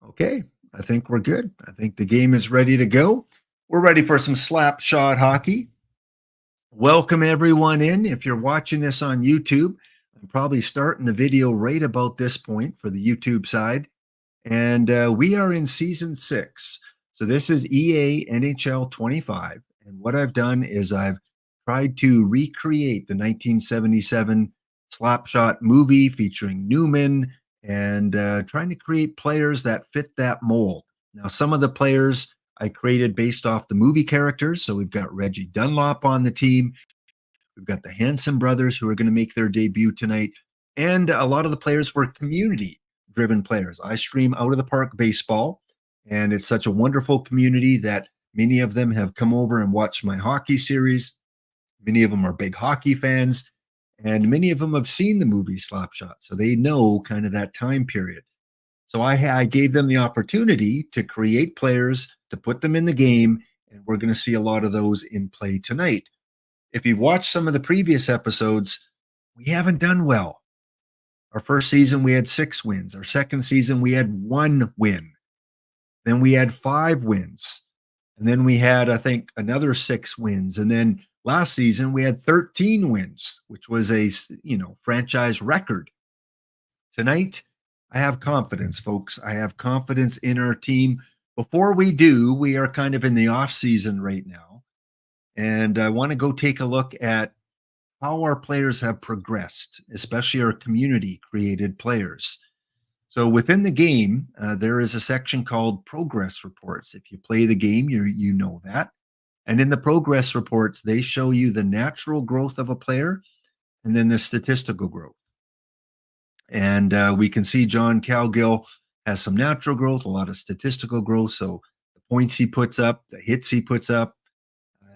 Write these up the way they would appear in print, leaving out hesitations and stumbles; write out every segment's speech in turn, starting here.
Okay, I think we're good. I think the game is ready to go. We're ready for some slap shot hockey. Welcome everyone in. If you're watching this on YouTube, I'm probably starting the video right about this point for the YouTube side. And we are in season 6. So this is EA NHL 25. And what I've done is I've tried to recreate the 1977 Slapshot movie featuring Newman and trying to create players that fit that mold. Now, some of the players I created based off the movie characters. So we've got Reggie Dunlop on the team. We've got the Hanson brothers who are going to make their debut tonight. And a lot of the players were community driven players. I stream Out of the Park Baseball, and it's such a wonderful community that many of them have come over and watched my hockey series. Many of them are big hockey fans, and many of them have seen the movie Slapshot. So they know kind of that time period. So I gave them the opportunity to create players, to put them in the game, and we're going to see a lot of those in play tonight. If you've watched some of the previous episodes, we haven't done well. Our first season, we had 6 wins. Our second season, we had 1 win. Then we had 5 wins. And then we had, I think, another 6 wins. And then last season, we had 13 wins, which was a, franchise record. Tonight, I have confidence, folks. I have confidence in our team. Before we do, we are kind of in the off season right now. And I want to go take a look at how our players have progressed, especially our community created players. So within the game, there is a section called progress reports. If you play the game, you know that. And in the progress reports, they show you the natural growth of a player and then the statistical growth. And we can see John Calgill has some natural growth, a lot of statistical growth. So the points he puts up, the hits he puts up,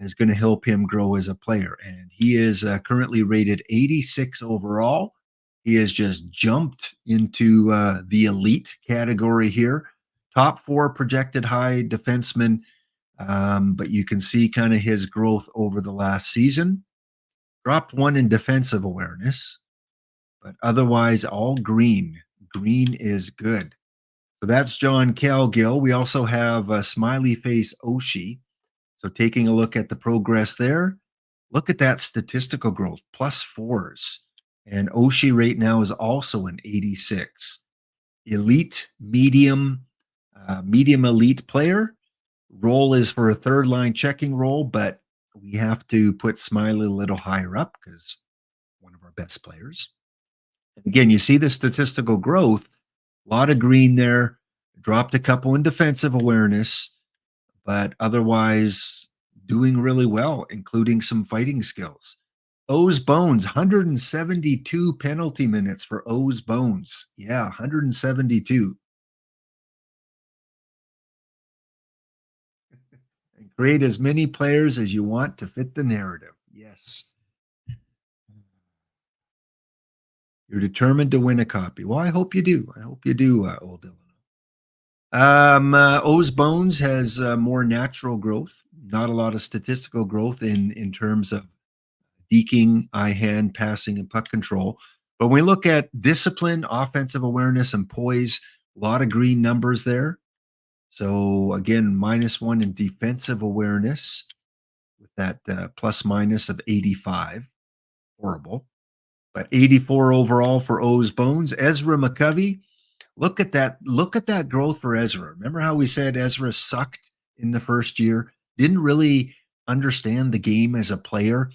is going to help him grow as a player. And he is currently rated 86 overall. He has just jumped into the elite category here. Top 4 projected high defenseman. But you can see kind of his growth over the last season. Dropped 1 in defensive awareness, but otherwise all green. Green is good. So that's John Calgill. We also have Smiley Face Oshie. So taking a look at the progress there, look at that statistical growth, +4s. And Oshie right now is also an 86. Elite, medium elite player. Role is for a third line checking role, but we have to put Smiley a little higher up because one of our best players. And again, you see the statistical growth, a lot of green there, dropped a couple in defensive awareness, but otherwise doing really well, including some fighting skills. O's Bones, 172 penalty minutes for O's Bones. Yeah, 172. And create as many players as you want to fit the narrative. Yes. You're determined to win a copy. Well, I hope you do. I hope you do, old Dylan. O's Bones has more natural growth, not a lot of statistical growth in terms of deking, eye hand, passing, and puck control. But when we look at discipline, offensive awareness, and poise, a lot of green numbers there. So again, -1 in defensive awareness with that plus minus of 85. Horrible. But 84 overall for O's Bones. Ezra McCovey, look at that. Look at that growth for Ezra. Remember how we said Ezra sucked in the first year? Didn't really understand the game as a player,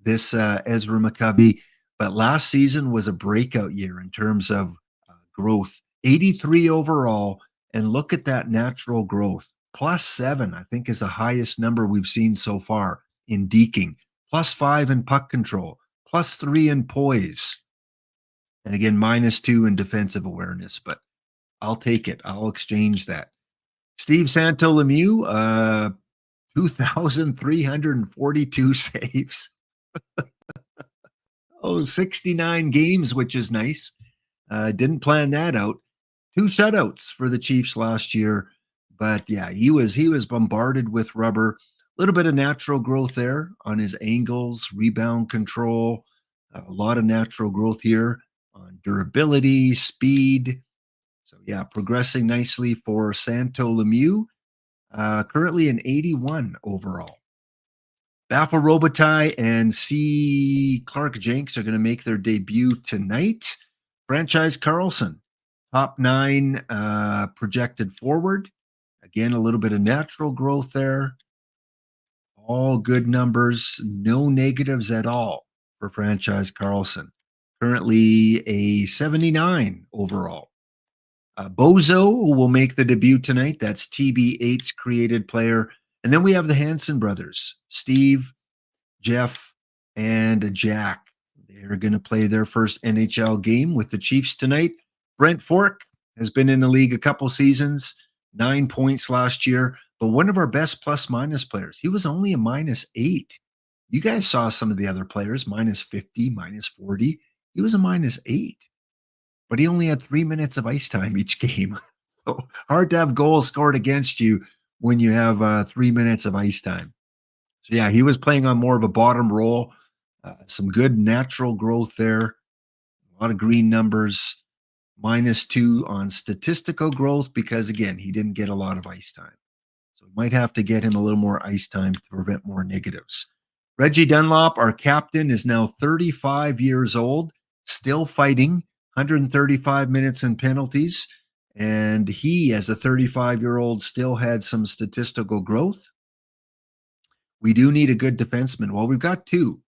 this Ezra McCovey. But last season was a breakout year in terms of growth. 83 overall. And look at that natural growth. +7, I think, is the highest number we've seen so far in deking. +5 in puck control. +3 in poise. And again, -2 in defensive awareness. But I'll take it. I'll exchange that. Steve Santo Lemieux, 2,342 saves. Oh, 69 games, which is nice. Didn't plan that out. 2 shutouts for the Chiefs last year. But yeah, he was bombarded with rubber. A little bit of natural growth there on his angles, rebound control. A lot of natural growth here on durability, speed. So yeah, progressing nicely for Santo Lemieux. Currently an 81 overall. Baffle Robitaille and C. Clark Jenks are going to make their debut tonight. Franchise Carlson, top 9 projected forward. Again, a little bit of natural growth there. All good numbers, no negatives at all for Franchise Carlson. Currently a 79 overall. Bozo will make the debut tonight. That's TB8's created player. And then we have the Hanson brothers, Steve, Jeff, and Jack. They're going to play their first NHL game with the Chiefs tonight. Brent Fork has been in the league a couple seasons, 9 points last year, but one of our best plus minus players. He was only a -8. You guys saw some of the other players, -50, -40. He was a -8, but he only had 3 minutes of ice time each game. So hard to have goals scored against you when you have 3 minutes of ice time. So yeah, he was playing on more of a bottom role. Some good natural growth there. A lot of green numbers. -2 on statistical growth because, again, he didn't get a lot of ice time. So we might have to get him a little more ice time to prevent more negatives. Reggie Dunlop, our captain, is now 35 years old, still fighting, 135 minutes in penalties. And he, as a 35-year-old, still had some statistical growth. We do need a good defenseman. Well, we've got 2,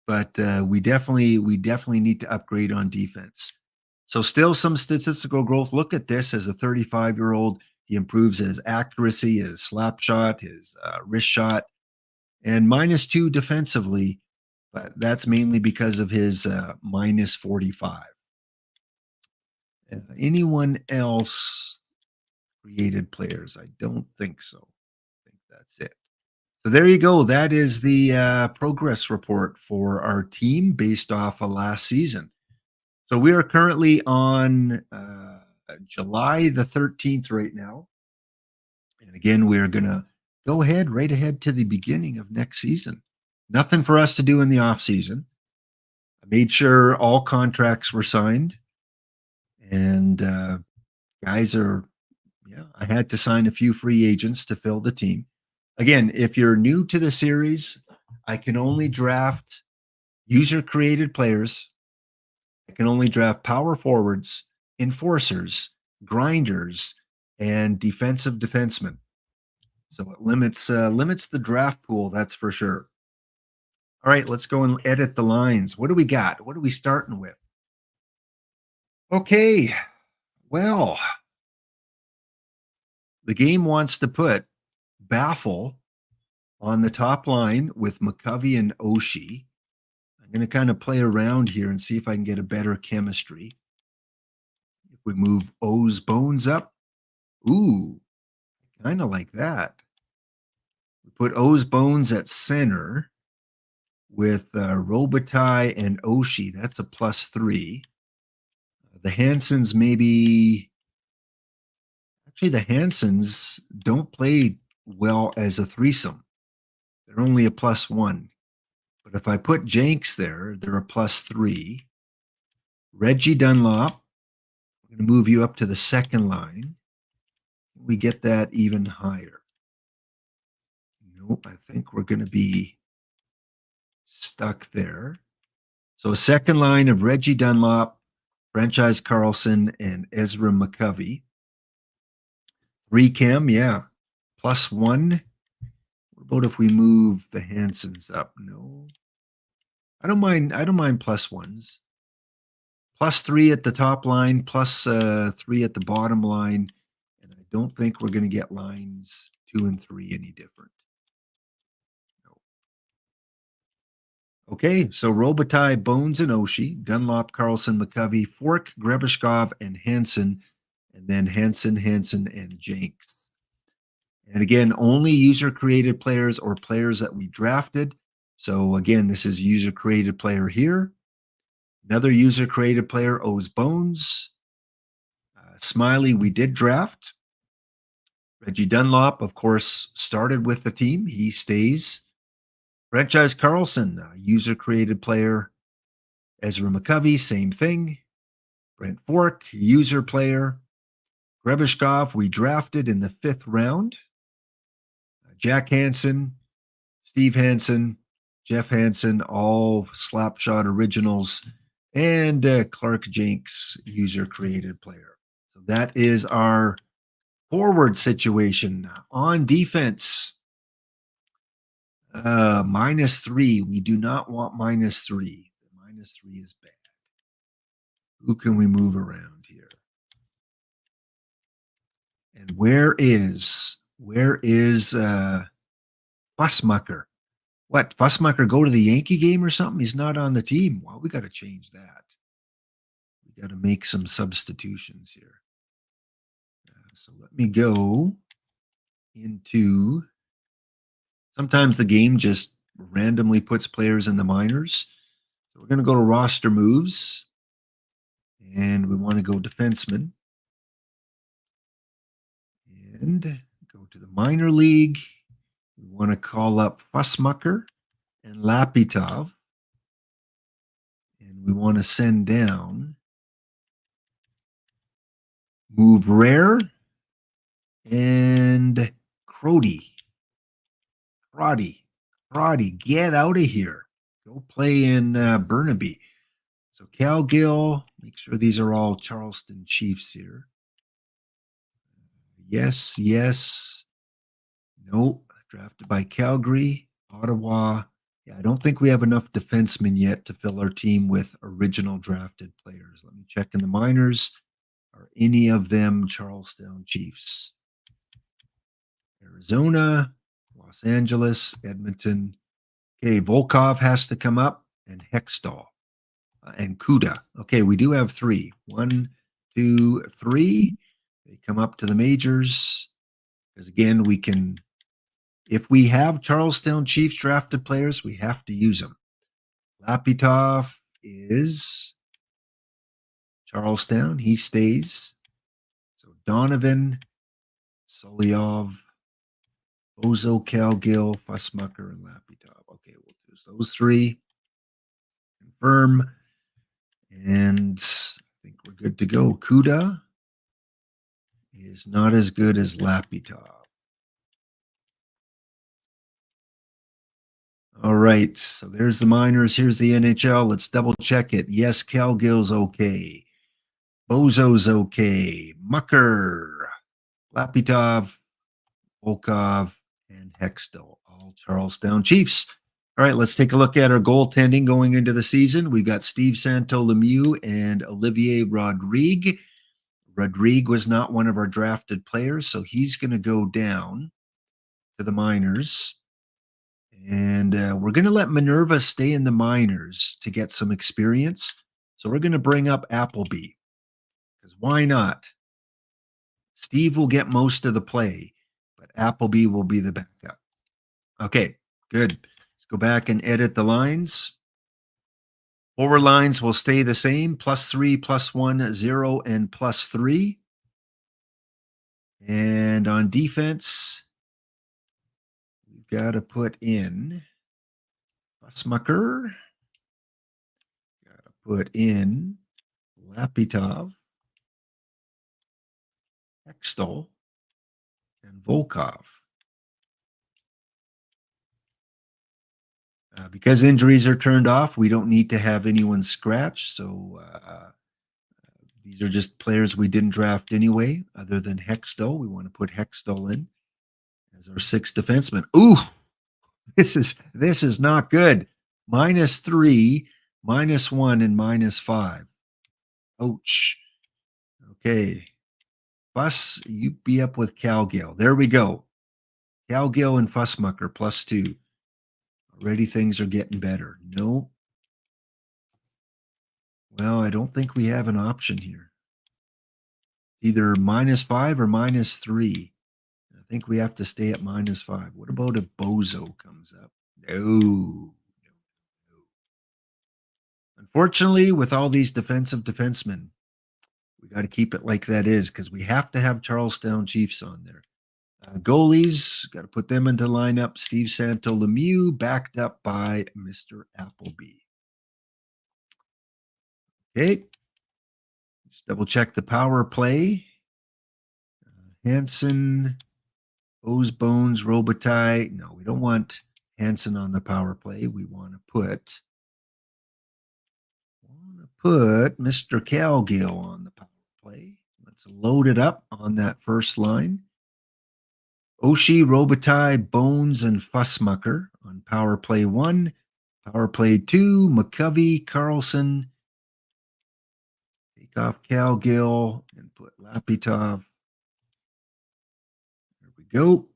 but we definitely need to upgrade on defense. So still some statistical growth. Look at this as a 35-year-old. He improves his accuracy, his slap shot, his wrist shot, and -2 defensively. But that's mainly because of his -45. Anyone else created players? I don't think so. I think that's it. So there you go. That is the progress report for our team based off of last season. So we are currently on July the 13th right now. And again, we're going to go right ahead to the beginning of next season. Nothing for us to do in the off season. I made sure all contracts were signed. And guys I had to sign a few free agents to fill the team. Again, if you're new to the series, I can only draft user-created players. I can only draft power forwards, enforcers, grinders, and defensive defensemen. So it limits the draft pool, that's for sure. All right, let's go and edit the lines. What do we got? What are we starting with? Okay, well, the game wants to put Baffle on the top line with McCovey and Oshie. I'm going to kind of play around here and see if I can get a better chemistry. If we move O's Bones up, ooh, kind of like that. We put O's Bones at center with Robitaille and Oshie. That's a +3. The Hansons maybe. Actually, the Hansons don't play well as a threesome. They're only a +1. But if I put Jenks there, they're a +3. Reggie Dunlop, I'm going to move you up to the second line. We get that even higher. Nope, I think we're going to be stuck there. So a second line of Reggie Dunlop, Franchise Carlson, and Ezra McCovey. 3 chem, yeah. +1. What about if we move the Hansons up? No. I don't mind +1s. +3 at the top line, +3 at the bottom line. And I don't think we're going to get lines 2 and 3 any different. No. Okay, so Robitaille, Bones, and Oshie, Dunlop, Carlson, McCovey, Fork, Grebeshkov, and Hanson, and then Hanson, and Jenks. And again, only user-created players or players that we drafted. So again, this is user-created player here. Another user-created player, O's Bones. Smiley, we did draft. Reggie Dunlop, of course, started with the team. He stays. Franchise Carlson, user-created player. Ezra McCovey, same thing. Brent Fork, user player. Grebishkov, we drafted in the 5th round. Jack Hansen, Steve Hansen, Jeff Hansen, all Slapshot originals, and Clark Jenks, user created player. So that is our forward situation. On defense, -3. We do not want -3. -3 is bad. Who can we move around here? And where is Fussmucker? What, Fussmucker go to the Yankee game or something? He's not on the team. Well, we got to change that. We got to make some substitutions here. So let me go into. Sometimes the game just randomly puts players in the minors. So we're going to go to roster moves, and we want to go defenseman, and go to the minor league. We want to call up Fussmucker and Lapitov, and we want to send down Move Rare and Crody. Get out of here. Go play in Burnaby. So Cal Gill, make sure these are all Charleston Chiefs here. Yes. Nope. Drafted by Calgary, Ottawa. Yeah, I don't think we have enough defensemen yet to fill our team with original drafted players. Let me check in the minors. Are any of them Charlestown Chiefs? Arizona, Los Angeles, Edmonton. Okay, Volkov has to come up, and Hextall, and Kuda. Okay, we do have 3. 1, 2, 3. They come up to the majors. Because again, we can, if we have Charlestown Chiefs drafted players, we have to use them. Lapitov is Charlestown. He stays. So Donovan, Solyov, Bozo, Calgill, Fussmucker, and Lapitov. Okay, we'll do those 3. Confirm. And I think we're good to go. Kuda is not as good as Lapitov. All right, so there's the minors. Here's the NHL. Let's double check it. Yes, Calgill's okay. Bozo's okay. Mucker, Lapitov, Volkov, and Hextall, all Charlestown Chiefs. All right, let's take a look at our goaltending going into the season. We got Steve Santo-Lemieux and Olivier Rodrigue. Rodrigue was not one of our drafted players, so he's going to go down to the minors. And we're going to let Minerva stay in the minors to get some experience. So we're going to bring up Appleby, because why not? Steve will get most of the play, but Appleby will be the backup. Okay, good. Let's go back and edit the lines. Forward lines will stay the same, +3, +1, 0, and +3. And on defense, we've got to put in Fussmucker. Got to put in Lapitov, Hextall, and Volkov. Because injuries are turned off, we don't need to have anyone scratched. So these are just players we didn't draft anyway, other than Hextall. We want to put Hextall in as our 6th defenseman. Ooh, this is not good. -3, -1, and -5. Ouch. Okay. Fuss, you be up with Calgill. There we go. Calgill and Fussmucker +2. Already things are getting better. No. Well, I don't think we have an option here. Either -5 or -3. I think we have to stay at -5. What about if Bozo comes up? No. Unfortunately, with all these defensive defensemen, we got to keep it like that is, because we have to have Charlestown Chiefs on there. Goalies, got to put them into lineup. Steve Santo-Lemieux, backed up by Mr. Appleby. Okay. Just double check the power play. Hansen, Bones, Robitaille. No, we don't want Hansen on the power play. We want to put Mr. Calgill on the power play. Let's load it up on that first line. Oshie, Robitaille, Bones, and Fussmucker on power play 1. Power play 2, McCovey, Carlson. Take off Calgill and put Lapitov. There we go.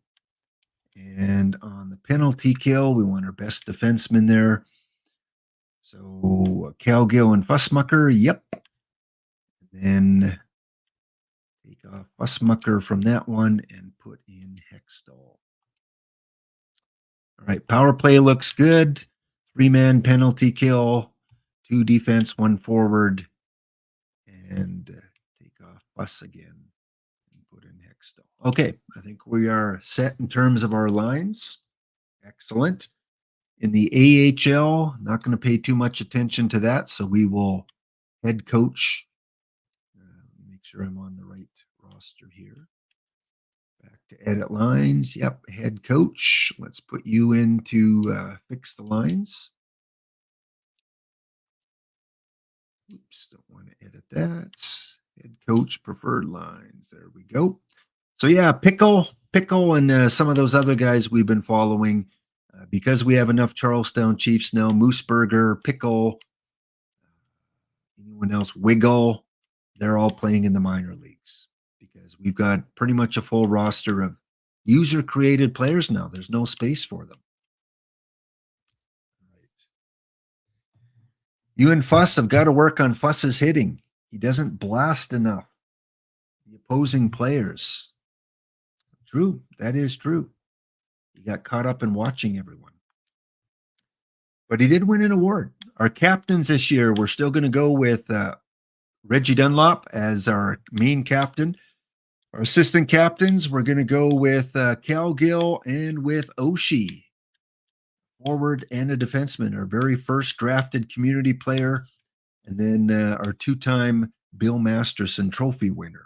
And on the penalty kill, we want our best defenseman there. So Calgill and Fussmucker, yep. Then take off Fussmucker from that one and put in Hextall. All right, power play looks good. 3-man penalty kill, 2 defense, 1 forward, and take off Fuss again and put in Hextall. Okay, I think we are set in terms of our lines. Excellent. In the AHL, not going to pay too much attention to that, so we will head coach. Make sure I'm on the right roster here. Back to edit lines. Yep, head coach. Let's put you in to fix the lines. Oops, don't want to edit that. Head coach preferred lines. There we go. So yeah, Pickle, and some of those other guys we've been following because we have enough Charlestown Chiefs now. Mooseburger, Pickle, anyone else, Wiggle, they're all playing in the minor leagues because we've got pretty much a full roster of user-created players now. There's no space for them. Right. You and Fuss have got to work on Fuss's hitting. He doesn't blast enough the opposing players. True. That is true. He got caught up in watching everyone. But he did win an award. Our captains this year, we're still going to go with Reggie Dunlop as our main captain. Our assistant captains, we're going to go with Calgill and with Oshie, forward and a defenseman, our very first drafted community player, and then our 2-time Bill Masterson Trophy winner.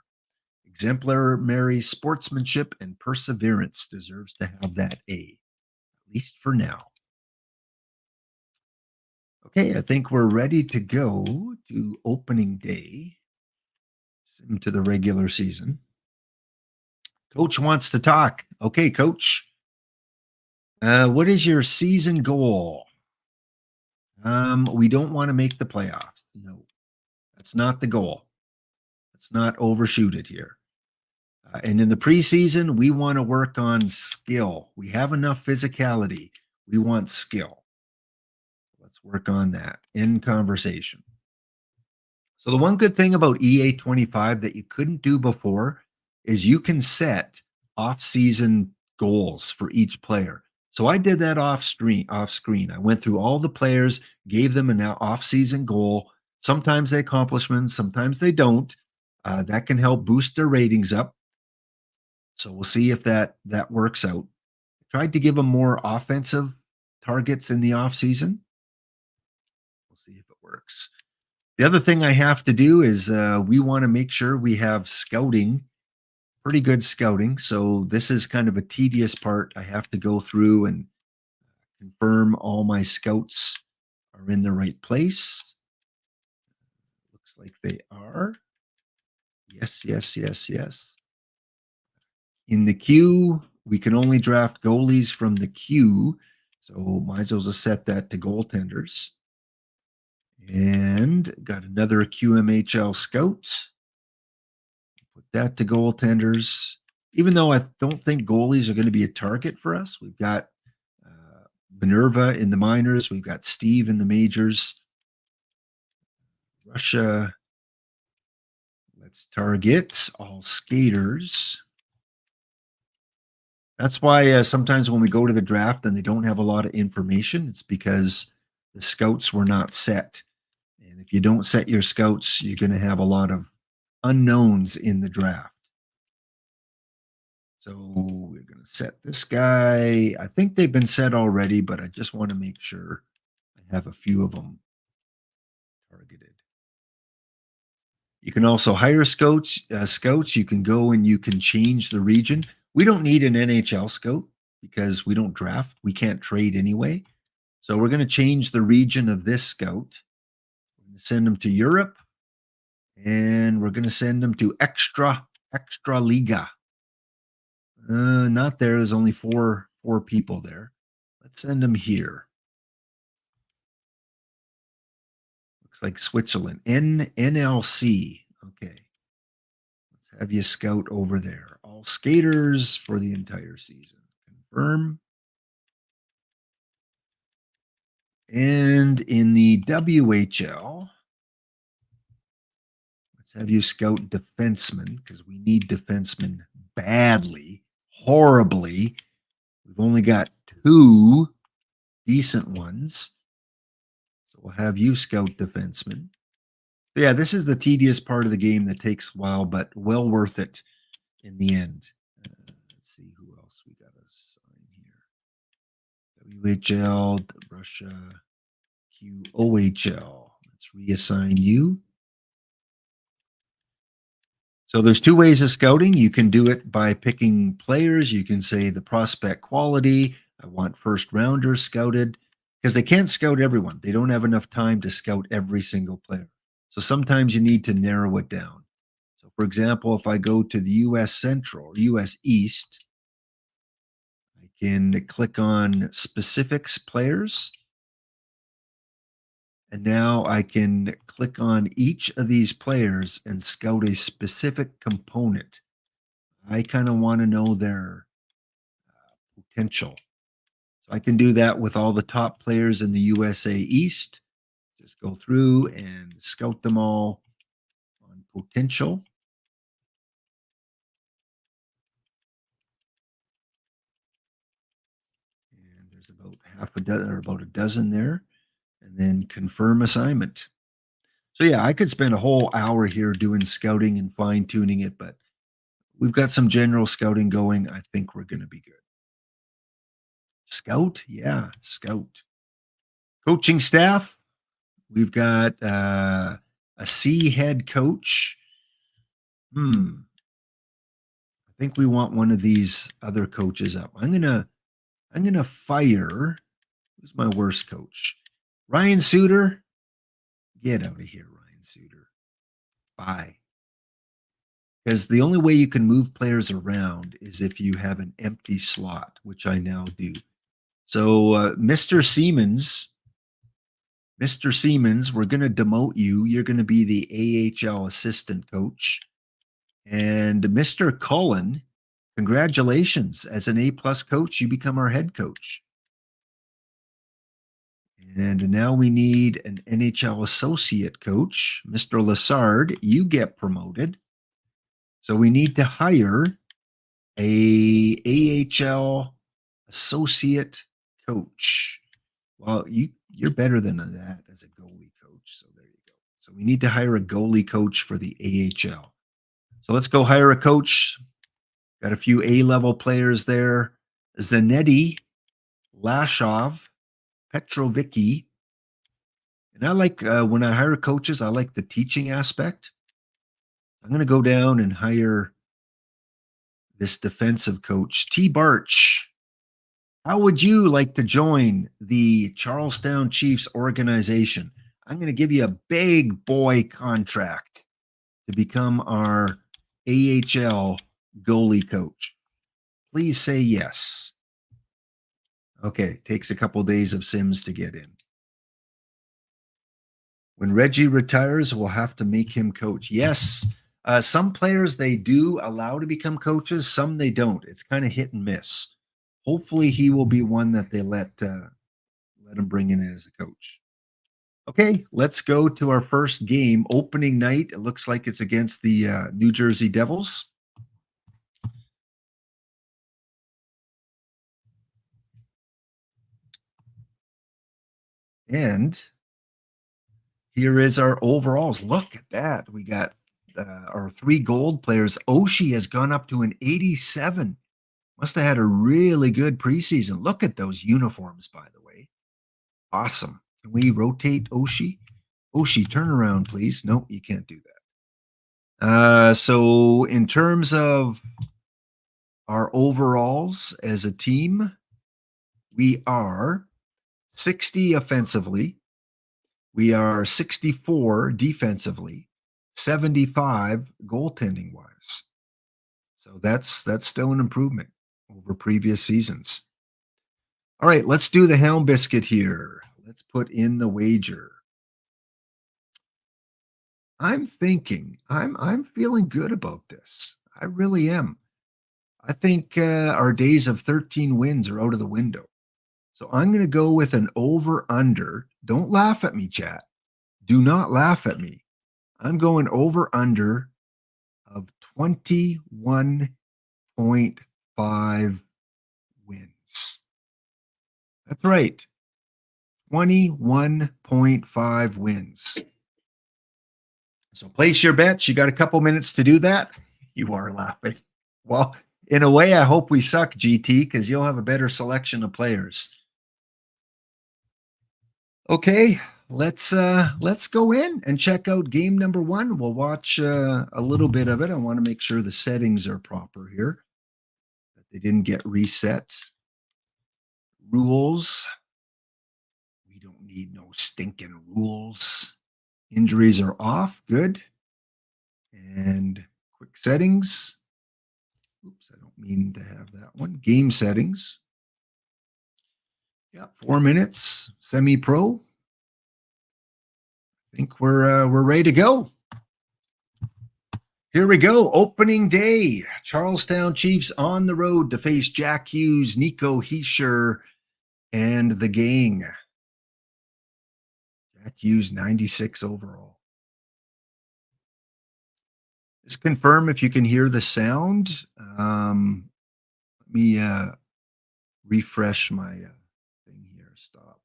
Exemplary sportsmanship and perseverance, deserves to have that A, at least for now. Okay, I think we're ready to go to opening day into the regular season. Coach wants to talk. Okay, Coach. What is your season goal? We don't want to make the playoffs. No, that's not the goal. Let's not overshoot it here. And in the preseason, we want to work on skill. We have enough physicality. We want skill. Let's work on that in conversation. So the one good thing about EA 25 that you couldn't do before is you can set off-season goals for each player. So I did that off screen. I went through all the players, gave them an off-season goal. Sometimes they accomplish them, sometimes they don't. That can help boost their ratings up. So we'll see if that works out. I tried to give them more offensive targets in the off season. We'll see if it works. The other thing I have to do is we want to make sure we have scouting, pretty good scouting. So this is kind of a tedious part. I have to go through and confirm all my scouts are in the right place. Looks like they are. Yes, yes, yes, yes. In the queue, we can only draft goalies from the queue. So might as well just set that to goaltenders. And got another QMHL scout. Put that to goaltenders. Even though I don't think goalies are going to be a target for us, we've got Minerva in the minors. We've got Steve in the majors. Russia. Let's target all skaters. That's why sometimes when we go to the draft and they don't have a lot of information, it's because the scouts were not set. And if you don't set your scouts, you're going to have a lot of unknowns in the draft. So we're going to set this guy. I think they've been set already, but I just want to make sure I have a few of them targeted. You can also hire scouts. Scouts. You can go and you can change the region. We don't need an NHL scout because we don't draft. We can't trade anyway. So we're going to change the region of this scout. We're going to send them to Europe, and we're going to send them to Extra Liga. Not there. There's only four people there. Let's send them here. Looks like Switzerland. NLC. Okay. Let's have you scout over there. All skaters for the entire season. Confirm. And in the WHL, let's have you scout defensemen because we need defensemen badly, horribly. We've only got 2 decent ones. So we'll have you scout defensemen. But yeah, this is the tedious part of the game that takes a while, but well worth it in the end. Let's see who else we got to sign here. WHL, Russia, QOHL. Let's reassign you. So there's 2 ways of scouting. You can do it by picking players. You can say the prospect quality. I want first rounders scouted because they can't scout everyone. They don't have enough time to scout every single player. So sometimes you need to narrow it down. So for example, if I go to the US Central, US East, I can click on specifics players. And now I can click on each of these players and scout a specific component. I kind of want to know their potential. So I can do that with all the top players in the USA East. Just go through and scout them all on potential. And there's about half a dozen or about a dozen there. And then confirm assignment. So yeah, I could spend a whole hour here doing scouting and fine tuning it, but we've got some general scouting going. I think we're going to be good. Scout? Yeah, scout. Coaching staff. We've got a C head coach. I think we want one of these other coaches up. I'm gonna fire. Who's my worst coach? Ryan Suter. Get out of here, Ryan Suter. Bye. Because the only way you can move players around is if you have an empty slot, which I now do. So, Mr. Siemens, we're going to demote you. You're going to be the AHL assistant coach. And Mr. Cullen, congratulations. As an A-plus coach, you become our head coach. And now we need an NHL associate coach. Mr. Lassard, you get promoted. So we need to hire a AHL associate coach. Well, you're better than that as a goalie coach. So there you go. So we need to hire a goalie coach for the AHL. So let's go hire a coach. Got a few A-level players there. Zanetti, Lashov, Petrovicki. And I like when I hire coaches, I like the teaching aspect. I'm going to go down and hire this defensive coach, T. Barch. How would you like to join the Charlestown Chiefs organization? I'm going to give you a big boy contract to become our AHL goalie coach. Please say yes. Okay, takes a couple days of Sims to get in. When Reggie retires, we'll have to make him coach. Yes, some players they do allow to become coaches, some they don't. It's kind of hit and miss. Hopefully, he will be one that they let him bring in as a coach. Okay, let's go to our first game, opening night. It looks like it's against the New Jersey Devils. And here is our overalls. Look at that. We got our 3 gold players. Oshie has gone up to an 87. Must have had a really good preseason. Look at those uniforms, by the way. Awesome. Can we rotate Oshie? Oshie, turn around, please. No, you can't do that. So in terms of our overalls as a team, we are 60 offensively. We are 64 defensively, 75 goaltending wise. So that's still an improvement over previous seasons. All right, let's do the Helm Biscuit here. Let's put in the wager. I'm thinking, I'm feeling good about this. I really am. I think our days of 13 wins are out of the window. So I'm going to go with an over under. Don't laugh at me, chat. Do not laugh at me. I'm going over under of 21.5 wins. That's right. 21.5 wins. So place your bets. You got a couple minutes to do that. You are laughing. Well, in a way, I hope we suck, GT, because you'll have a better selection of players. Okay, let's go in and check out game number 1. We'll watch a little bit of it. I want to make sure the settings are proper here, that they didn't get reset. Rules. We don't need no stinking rules. Injuries are off. Good. And quick settings. Oops, I don't mean to have that one. Game settings. Yeah, 4 minutes. Semi-pro. I think we're ready to go. Here we go. Opening day. Charlestown Chiefs on the road to face Jack Hughes, Nico Hischier, and the gang. Jack Hughes, 96 overall. Just confirm if you can hear the sound. Let me refresh my thing here. Stop.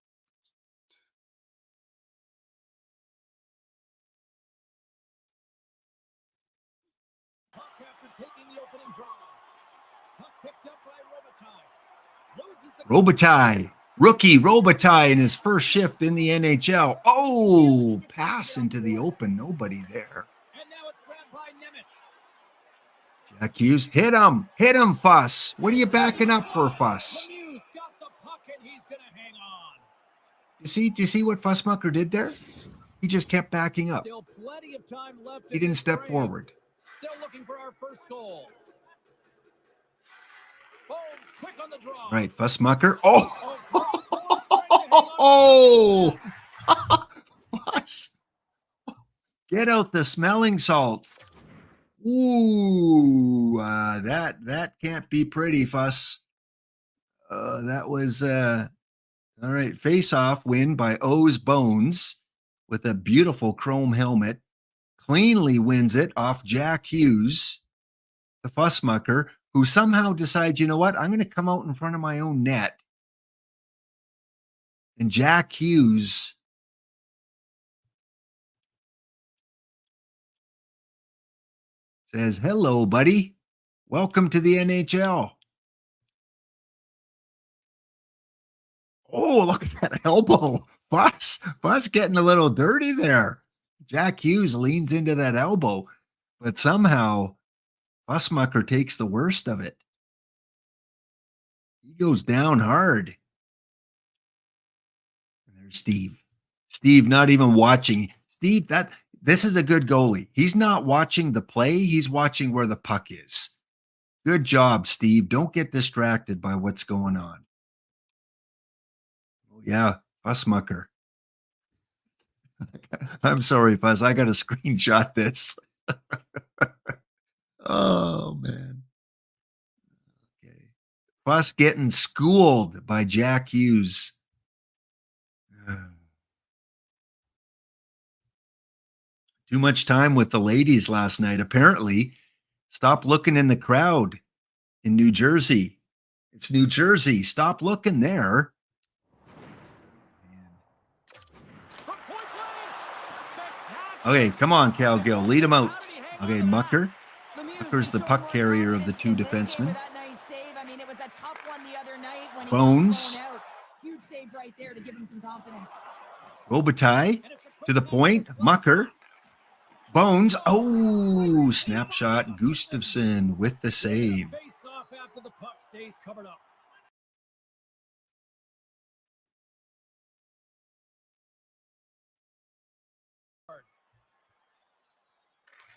Robitaille. Rookie Robitaille in his first shift in the NHL. Oh, pass into the open. Nobody there. Jack Hughes, hit him, Fuss. What are you backing up for, Fuss? Do you see what Fussmucker did there? He just kept backing up. He didn't step forward. Still looking for our first goal. Quick on the draw. Right, Fussmucker. Oh, oh, Fuss. Get out the smelling salts. Ooh, that can't be pretty, Fuss. That was all right. Face-off win by O's Bones with a beautiful chrome helmet. Cleanly wins it off Jack Hughes, the Fussmucker, who somehow decides, you know what, I'm going to come out in front of my own net. And Jack Hughes says, hello, buddy. Welcome to the NHL. Oh, look at that elbow. Fuss getting a little dirty there. Jack Hughes leans into that elbow, but somehow Fussmucker takes the worst of it. He goes down hard. And there's Steve. Steve not even watching. Steve, this is a good goalie. He's not watching the play. He's watching where the puck is. Good job, Steve. Don't get distracted by what's going on. Oh, yeah, Fussmucker. I'm sorry, Fuss. I got to screenshot this. Oh, man. Okay. Fuss getting schooled by Jack Hughes. Too much time with the ladies last night. Apparently, stop looking in the crowd in New Jersey. It's New Jersey. Stop looking there. Okay, come on, Cal Gill. Lead him out. Okay, Mucker. Mucker's the puck carrier of the two defensemen. Bones. Robitaille to the point. Mucker. Bones. Oh, Snapshot. Gustafsson with the save.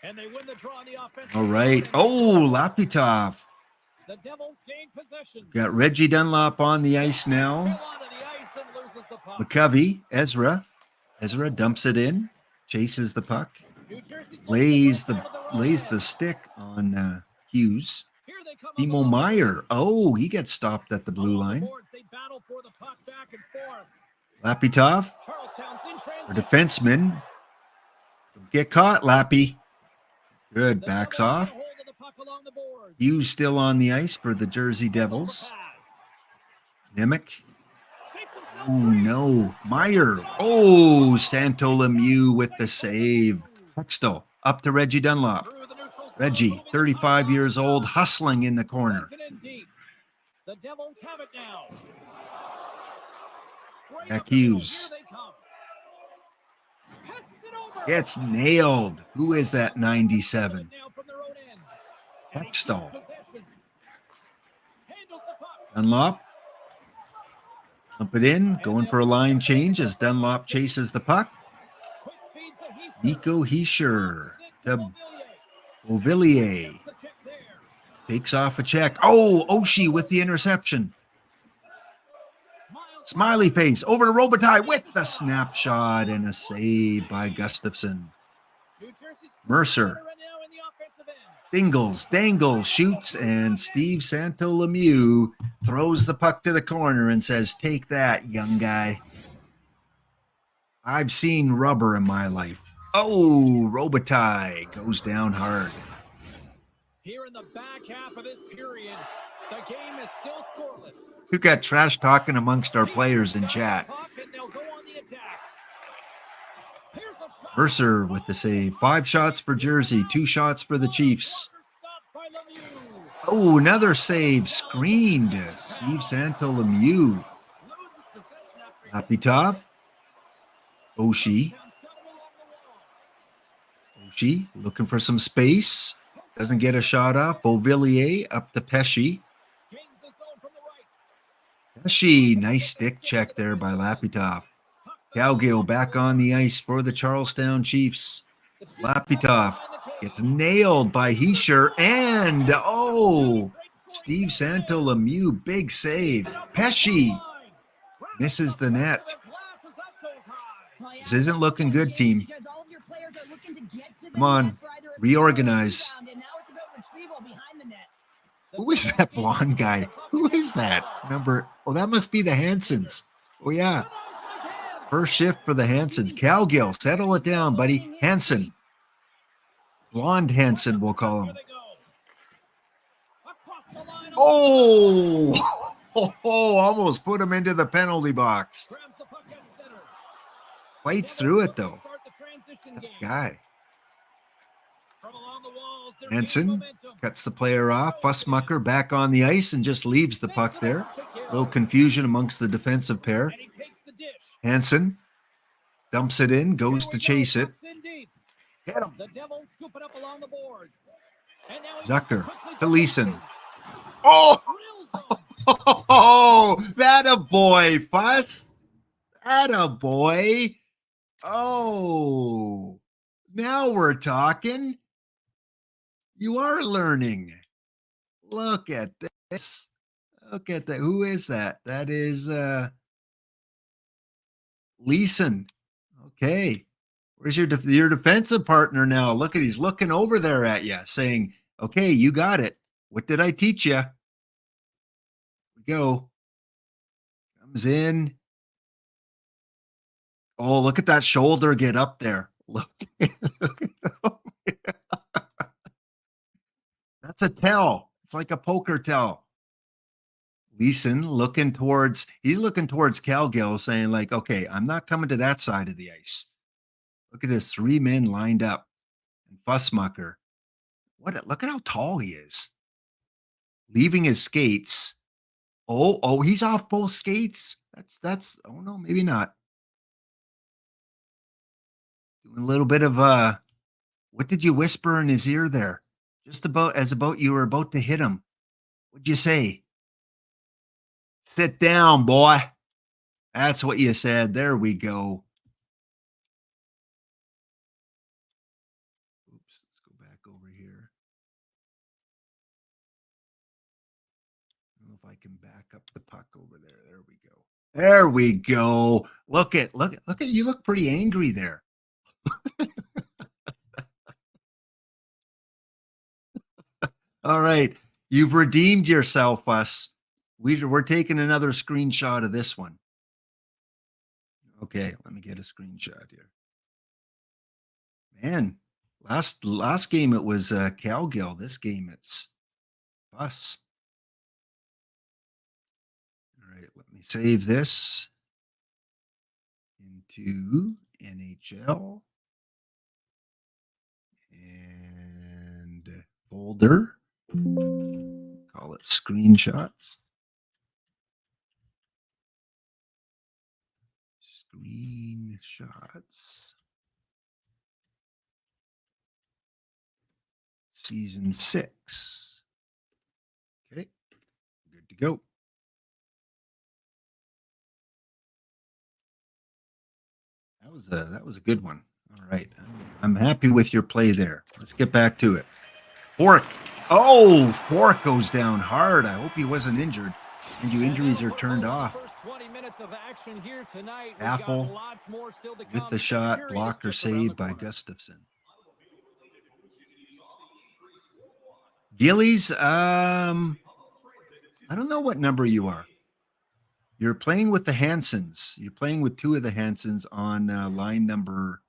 And they win the draw on the offensive. All right. Oh, Lapitov. The Devils gain possession. Got Reggie Dunlop on the ice now. McCovey, Ezra. Ezra dumps it in, chases the puck, lays the stick on Hughes. Timo Meyer. Oh, he gets stopped at the blue line. Lapitov, our defenseman. Don't get caught, Lappy. Good, backs off. Hughes still on the ice for the Jersey Devils. Nemec. Oh, no. Meyer. Oh, Santo Lemieux with the save. Hextall up to Reggie Dunlop. Reggie, 35 years old, hustling in the corner. The Devils have it now. Jack Hughes. Gets nailed. Who is that 97? Hextall. Dunlop. Dump it in, going for a line change as Dunlop chases the puck. Nico Hischier to Beauvillier. Takes off a check. Oh, Oshie with the interception. Smiley face over to Robitaille with the snapshot and a save by Gustafsson. Mercer. Dangles, shoots, and Steve Santo Lemieux throws the puck to the corner and says, "Take that, young guy." I've seen rubber in my life. Oh, Robitaille goes down hard. Here in the back half of this period, the game is still scoreless. We've got trash talking amongst our players in chat. Mercer with the save. 5 shots for Jersey, 2 shots for the Chiefs. Oh, another save. Screened. Steve Santo Lemieux. Lapitov. Oshie looking for some space. Doesn't get a shot off. Beauvillier up to Pesce. Pesce, nice stick check there by Lapitov. Cowgill back on the ice for the Charlestown Chiefs. Lapitov gets nailed by Hischier and, Steve Santo Lemieux, big save. Pesce misses the net. This isn't looking good, team. Come on, reorganize. Who is that blonde guy? Who is that? That must be the Hansons. Oh, yeah. First shift for the Hansons. Cowgill, settle it down, buddy. Hanson. Blonde Hanson, we'll call him. Oh, almost put him into the penalty box. Fights through it, though. That guy. Hanson cuts the player off. Fussmucker back on the ice and just leaves the puck there. A little confusion amongst the defensive pair. Hanson dumps it in, goes to chase it. Get him. Zucker to Leeson. Oh, that a boy, Fuss. That a boy. Oh, now we're talking. You are learning. Look at this. Look at that. Who is that? That is Leeson. Okay. Where's your defensive partner now? Look at, he's looking over there at you saying, "Okay, you got it. What did I teach you?" Here we go. Comes in. Oh, look at that shoulder get up there. Look. That's a tell. It's like a poker tell. Leeson looking towards Cowgill saying like, "Okay, I'm not coming to that side of the ice." Look at this, 3 men lined up. And Fussmucker. Look at how tall he is. Leaving his skates. Oh, he's off both skates. Oh no, maybe not. Doing a little bit of What did you whisper in his ear there? Just about you were about to hit him. What'd you say? Sit down, boy. That's what you said. There we go. Oops, let's go back over here. I don't know if I can back up the puck over there. There we go. There we go. Look at you. Look pretty angry there. All right. You've redeemed yourself, us. We're taking another screenshot of this one. Okay, let me get a screenshot here. Man, last game it was Calgill. This game it's us. All right, let me save this into NHL and folder. Call it screenshots. Screenshots. Season 6. Okay, good to go. That was a good one. All right, I'm happy with your play there. Let's get back to it. Fork. Oh, Fork goes down hard. I hope he wasn't injured. And your injuries are turned off. Apple with the shot, blocked or saved by Gustafson. Gillies, I don't know what number you are. You're playing with the Hansons. You're playing with two of the Hansons on line number.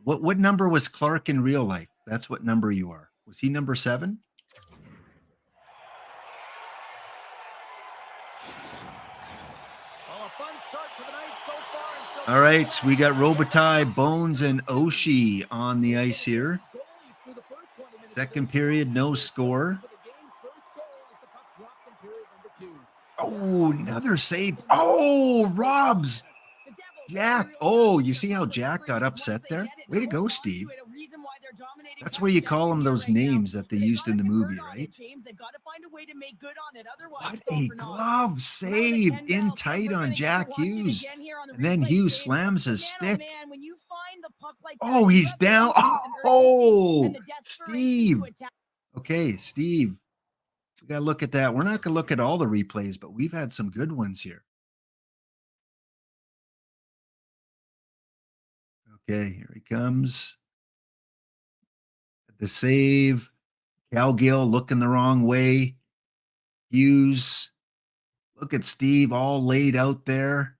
What number was Clark in real life? That's what number you are. Was he number 7? All right, so we got Robitaille, Bones, and Oshie on the ice here. Second period, no score. Oh, another save. Oh, Robs. Jack. Oh, you see how Jack got upset there? Way to go, Steve. That's where you call them those names that they used in the movie, right? What a glove save in tight on Jack Hughes. And then Hughes slams his stick. Oh, he's down. Oh, Steve. Okay, Steve. We got to look at that. We're not going to look at all the replays, but we've had some good ones here. Okay, here he comes. The save. Calgill looking the wrong way. Hughes. Look at Steve all laid out there.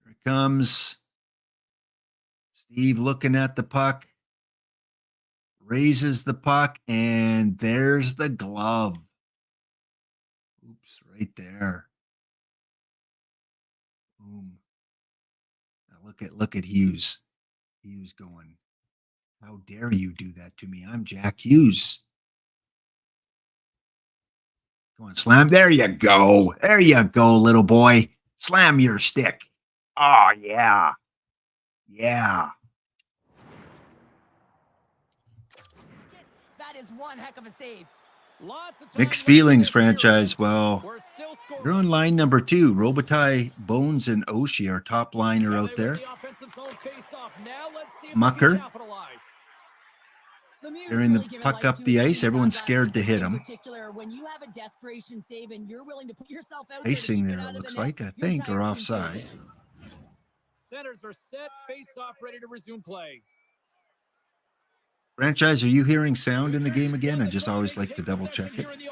Here it comes. Steve looking at the puck. Raises the puck, and there's the glove. Oops, right there. Boom. Now look at Hughes. Hughes going, how dare you do that to me? I'm Jack Hughes. Go on, slam. There you go. There you go, little boy. Slam your stick. Oh, yeah. Yeah. That is one heck of a save. Mixed feelings, franchise. Well, you're on line number 2. Robitaille, Bones, and Oshie, our top liner out there. Mucker. Carrying the puck up the ice. Everyone's scared to hit him. Icing there, it looks like, I think, or offside. Centers are set. Face-off ready to resume play. Franchise, are you hearing sound in the game again? I just always like to double check it. Strong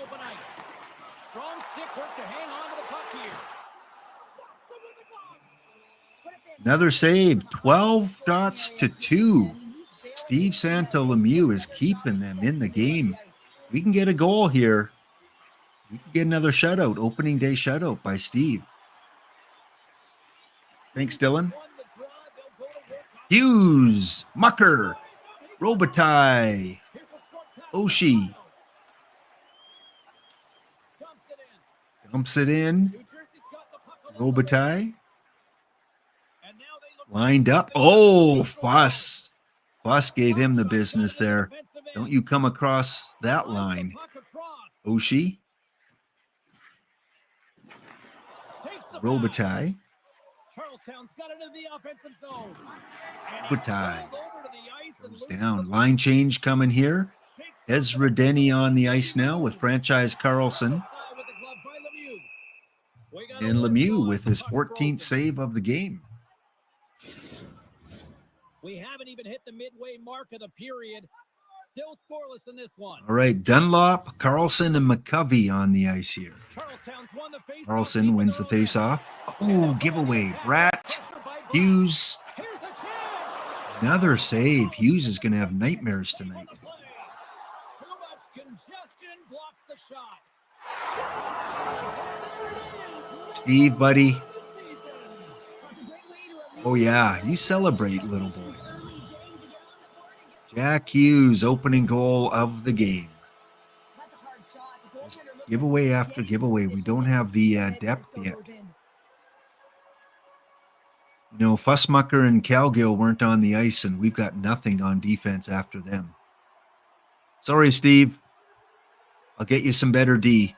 stick work to hang on to the puck here. Another save, 12 shots to 2. Steve Santolemieux is keeping them in the game. We can get a goal here. We can get another shutout, opening day shutout by Steve. Thanks, Dylan. Hughes, Mucker, Robitaille, Oshie. Dumps it in. Robitaille. Lined up. Oh, Fuss. Fuss gave him the business there. Don't you come across that line. Oshie. Robitaille. Charlestown's got it in the offensive zone. Robitaille goes down. Line change coming here. Ezra Denny on the ice now with franchise Carlson. And Lemieux with his 14th save of the game. We haven't even hit the midway mark of the period. Still scoreless in this one. All right, Dunlop, Carlson, and McCovey on the ice here. Carlson wins the faceoff. Oh, giveaway. Bratt, Hughes. Another save. Hughes is going to have nightmares tonight. Too much congestion blocks the shot. Steve, buddy. Oh, yeah. You celebrate, little boy. Jack Hughes, opening goal of the game. Just giveaway after giveaway. We don't have the depth yet. You know, Fussmucker and Calgill weren't on the ice, and we've got nothing on defense after them. Sorry, Steve. I'll get you some better D.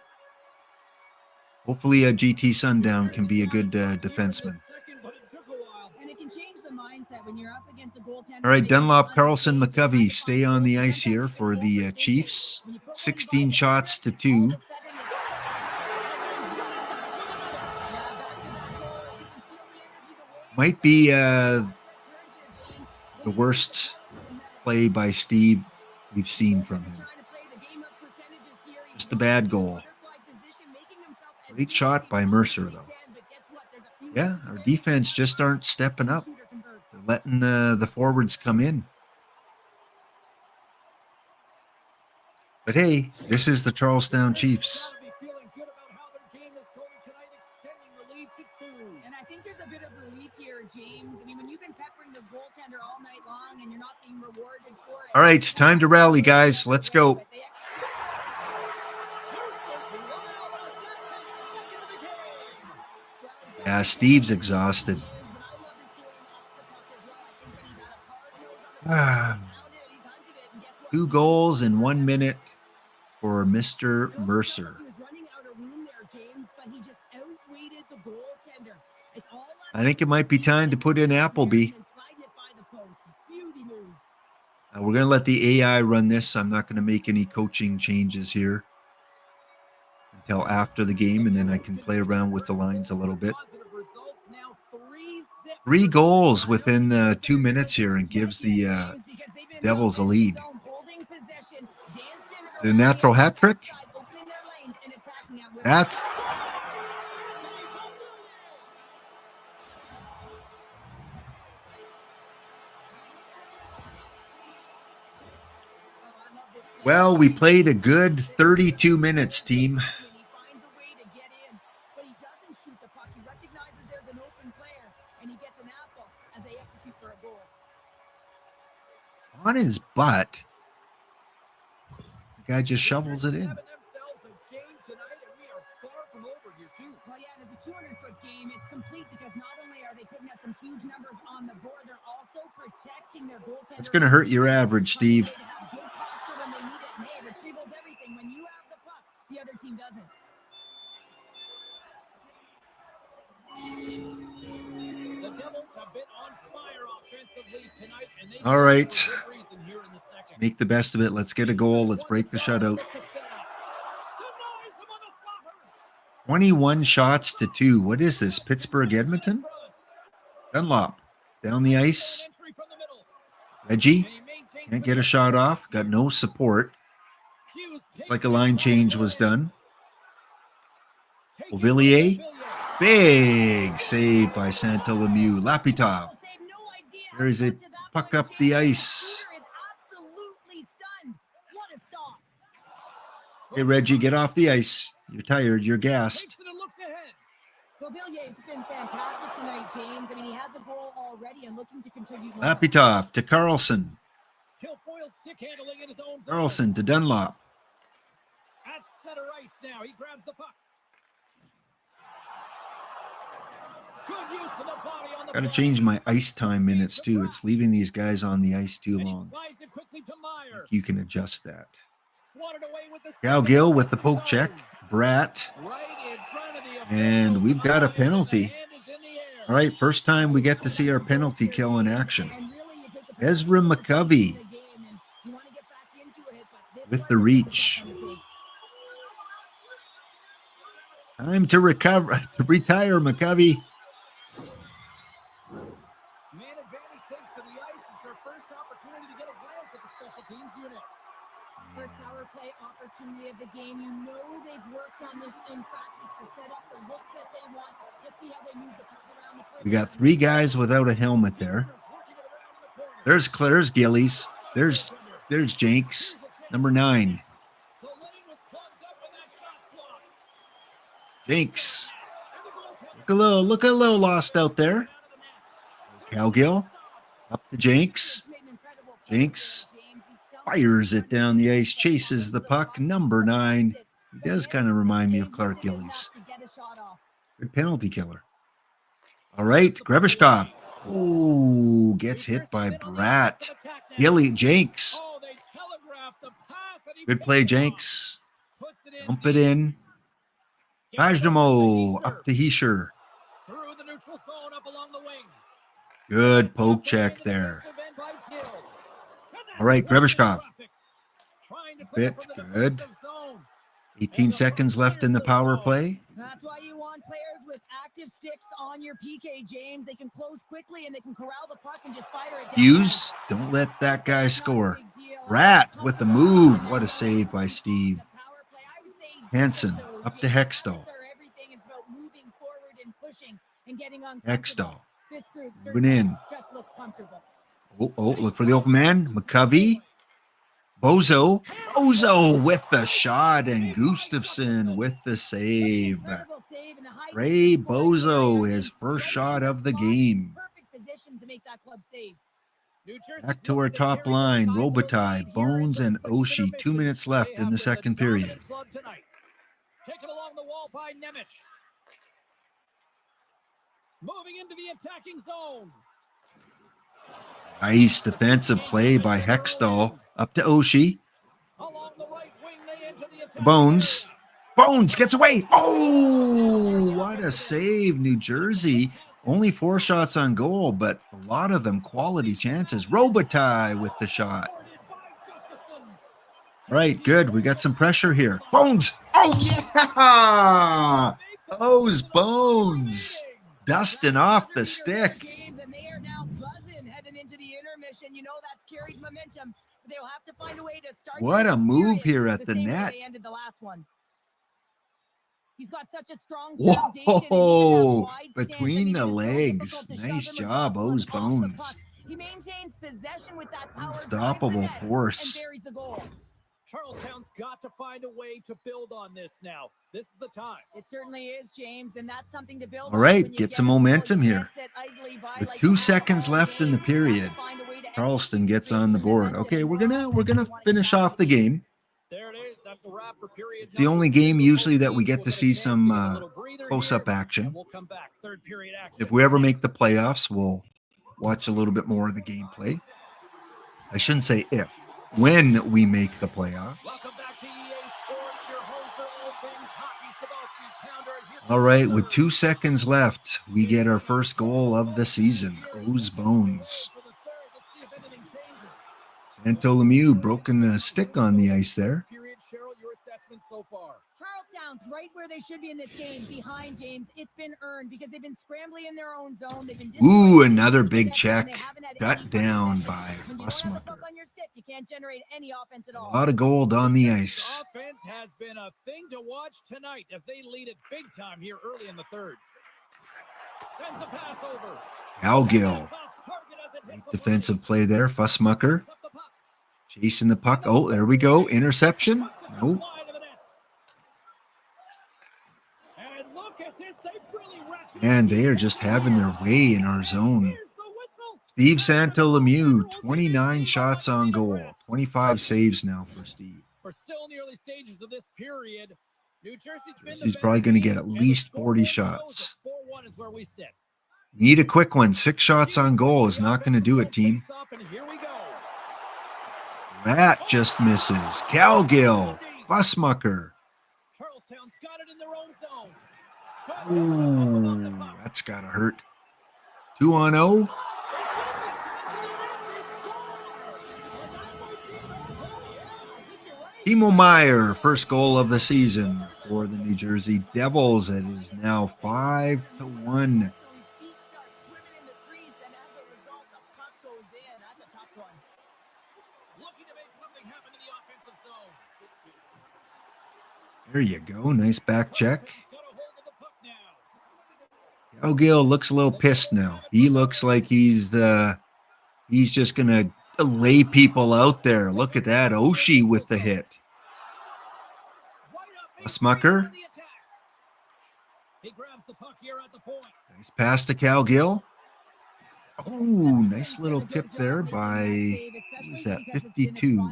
Hopefully, a GT Sundown can be a good defenseman. All right, Dunlop, Carlson, McCovey stay on the ice here for the Chiefs. 16 shots to 2. Might be the worst play by Steve we've seen from him. Just a bad goal. Great shot by Mercer, though. Yeah, our defense just aren't stepping up. They're letting the forwards come in. But hey, this is the Charlestown Chiefs. And I think there's a bit of relief here, James. I mean, when you've been peppering the goaltender all night long and you're not being rewarded for it. All right, it's time to rally, guys. Let's go. Yeah, Steve's exhausted. 2 goals in 1 minute for Mr. Mercer. I think it might be time to put in Appleby. We're going to let the AI run this. I'm not going to make any coaching changes here until after the game, and then I can play around with the lines a little bit. 3 goals within 2 minutes here and gives the Devils a lead. Is it a natural hat trick? That's... Well, we played a good 32 minutes, team. On his butt. The guy just shovels it in. Well, yeah, and it's a 200-foot game. It's complete because not only are they putting up some huge numbers on the board, they're also protecting their goaltender. It's going to hurt your average, Steve. Retrievals everything. When you have the puck, the other team doesn't. The Devils have been on fire offensively tonight, and they all right. here in the second. Make the best of it. Let's get a goal. Let's break the shutout. 21 shots to 2. What is this? Pittsburgh, Edmonton? Dunlop down the ice. Reggie can't get a shot off. Got no support. Looks like a line change was done. Ovillier. Big save by Santa Lemieux. Lapitov. There is a puck up the ice. Hey, Reggie, get off the ice. You're tired. You're gassed. Bovillier's been fantastic tonight, James. I mean, he has a goal already and looking to contribute more. Lapitov to Carlson. Carlson to Dunlop. At center ice now. He grabs the puck. Good use of the body on the Got to play. change my ice time minutes too. It's leaving these guys on the ice too And he long. slides it quickly to Meyer. You can adjust that. Swatted away with the Cal stick Gill in with the the poke check. zone. Brat. Right in front of the And officials' we've got a eyes, and the penalty. hand is in the air. All right, first time we get to see our penalty kill in action. And really, you take the Ezra penalty for the McCovey game, and you want to get back into it, but this with one the is just a reach. tough one to take. Time to retire, McCovey. Man advantage takes to the ice. It's their first opportunity to get a glance at the special teams unit. First power play opportunity of the game. You know they've worked on this in practice, the setup, the look that they want. Let's see how they move the puck around the perimeter. We got 3 guys without a helmet there. There's Gillies. There's Jenks, number 9. The lane was plugged up when that shot's blocked. Jenks. Look a little lost out there. Cowgill up to Jenks. Jenks fires it down the ice, chases the puck. Number 9. He does kind of remind me of Clark Gillies. Good penalty killer. All right, Grebishkov. Ooh, gets hit by Brat. Jenks. Oh, they telegraphed the pass, and he Good picks play, it off. Jenks. Puts it in Dump it deep. in. Gets it to Pajamo Easter. up to Heischer. Through the neutral zone, up along the wing. Good poke check there. All right, Grebishkov. Bit good. 18 seconds left in the power play. That's why you want players with active sticks on your PK, James. They can close quickly and they can corral the puck and just fire it down. Hughes, don't let that guy score. Rat with the move. What a save by Steve. Hansen up to Hextall. Everything is about moving forward and pushing and getting Hextall. This group Moving in. just look comfortable. Oh, look for the open man. McCovey. Bozo with the shot, and Gustafsson with the save. Ray Bozo, his first shot of the game. Perfect position to make that club save. Back to our top line. Robitaille, Bones, and Oshie. 2 minutes left in the second period. Taken along the wall by Nemec. Moving into the attacking zone. Nice defensive play by Hextall. Up to Oshie. Along the right wing, they enter the attack. Bones gets away. Oh, what a save, New Jersey. Only 4 shots on goal, but a lot of them quality chances. Robitaille with the shot. Right, good. We got some pressure here. Bones. Oh, yeah. Bones. Dusting off the stick. And they are now buzzing heading into the intermission. You know that's carried momentum. They'll have to find a way to start. What a move here at the same way net. They ended the last one. He's got such a strong Whoa, foundation, between the legs. Nice job, O's Bones. He maintains possession with that power. Unstoppable force. And buries the goal. Charlestown's got to find a way to build on this now. This is the time. It certainly is, James, and that's something to build on. All right, when you get get some a goal. momentum You here. can't sit idly by With like 2 you seconds have all left in the game. period. You have to find a way to Charleston execute, gets create on the some board. momentum. Okay, we're You gonna want to finish off the game. There it is. That's a wrap for period. It's the only game usually that we We'll get to a see chance some to get a little breather close-up here, action. and we'll come back. Third period action. If we ever make the playoffs, we'll watch a little bit more of the gameplay. I shouldn't say if. When we make the playoffs. Welcome back to EA Sports, your home for all things hockey. Sabowski, Pounder, and here All right, with 2 seconds left, we get our first goal of the season. O's Bones. for the third. Let's see if anything changes. Santo Lemieux broken a stick on the ice there. Period, Cheryl, your assessment so far. Charlestown's right where they should be in this game, behind James. It's been earned because they've been scrambling in their own zone. They've been Ooh, disappointed another in big possession, and check. they haven't had Got any down possession. by When you don't have the Fussmucker. puck on your stick, you can't generate any offense at all. A lot of gold on the ice. Offense has been a thing to watch tonight as they lead it big time here early in the third. Sends a pass over. Cowgill. Great defensive play there. Fussmucker chasing the puck. Oh, there we go. Interception. Nope. And they are just having their way in our zone. Steve Santo Lemieux, 29 shots on goal. 25 saves now for Steve. We're still in the early stages of this period. New Jersey's been the He's probably going to better get at team, and least the 40 scoreboard shows shots. that 4-1 is where we sit. Need a quick one. 6 shots on goal is not going to do it, team. That just misses. Cowgill. Fussmucker. Charlestown's got it in their own zone. Ooh, that's got to hurt. 2-on-0. Timo Meyer, first goal of the season for the New Jersey Devils. It is now 5-1. So his feet start swimming in the crease, and as a result, the puck goes in. That's a tough one. Looking to make something happen in the offensive zone. There you go. Nice back check. Got a hold of the puck now. Cowgill looks a little pissed now. He looks like he's just gonna lay people out there. Look at that. Oshie with the hit. Smucker. He grabs the puck here at the point. Nice pass to Cowgill. Oh, nice little tip there by, who's that, 52.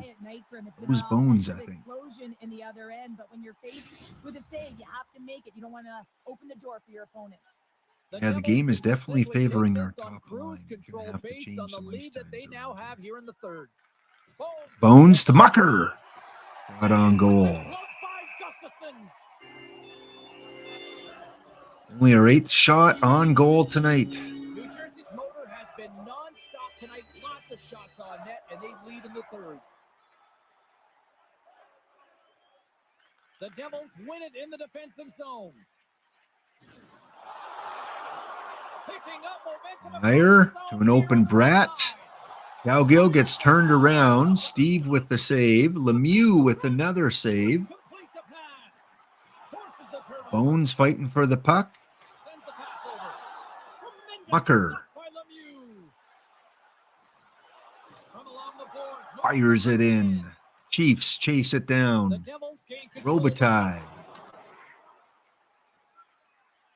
Who's Bones, I think. Explosion in the other end, but when you're faced with a save, you have to make it. You don't want to open the door for your opponent. Yeah, the game is definitely favoring our top line. Cruise control Have to based change on the some ice lead that they times now around. have here in the third. Bones to Mucker. Shot on goal. Glove by Gustafson. Only our 8th shot on goal tonight. New Jersey's motor has been non-stop tonight. Lots of shots on net, and they lead in the third. The Devils win it in the defensive zone. Picking up momentum. Meyer to an open Brat. Cowgill gets turned around. Steve with the save. Lemieux with another save. Complete the pass. Forces the turnover. Bones fighting for the puck. Sends the pass over. Tremendous Mucker block by Lemieux. From along the boards, fires it in. Chiefs chase it The down. Devils gain control of the puck. Robitaille.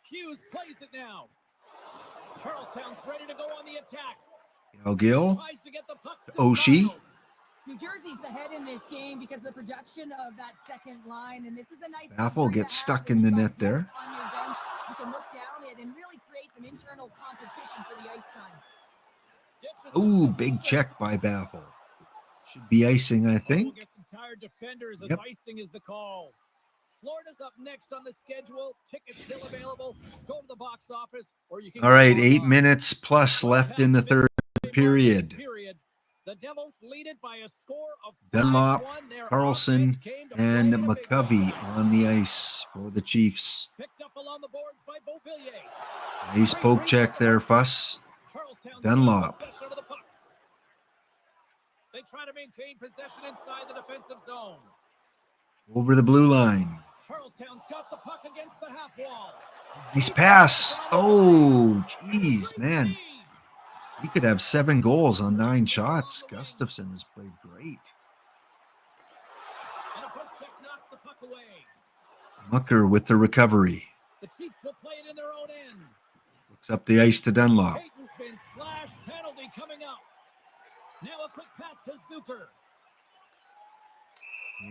Hughes plays it now. Charlestown's ready to go on the attack. Cowgill. Tries to get the puck to Oshie. Stiles. New Jersey's ahead in this game because of the production of that second line, and this is a nice. Baffle luxury to gets have stuck when in the you've got net there. depth on your bench. You can look down it and really create some internal competition for the ice time. Dishes Ooh, the puck big away. check by Baffle. Should be icing, I We'll think. get some tired defenders as Yep. icing is the call. Florida's up next on the schedule. Tickets still available. Go to the box office, or you can. All go right, 8 online. minutes plus left in the third period. The Devils lead it by a score of Dunlop, 5-1. Their Carlson, offense came to and play in a big McCovey way. on the ice for the Chiefs. Picked up along the boards by Beauvillier. Nice poke check there, Fuss. Charlestown's Dunlop. got possession of the puck. They try to maintain possession inside the defensive zone. Over the blue line. Charlestown's got the puck against the half wall. Nice pass. Oh, jeez, man. He could have 7 goals on 9 shots. Gustafson has played great. And a poke check knocks the puck away. Mucker with the recovery. The Chiefs will play it in their own end. Looks up the ice to Dunlop. Peyton's been slashed. Penalty coming up. Now a quick pass to Zucker.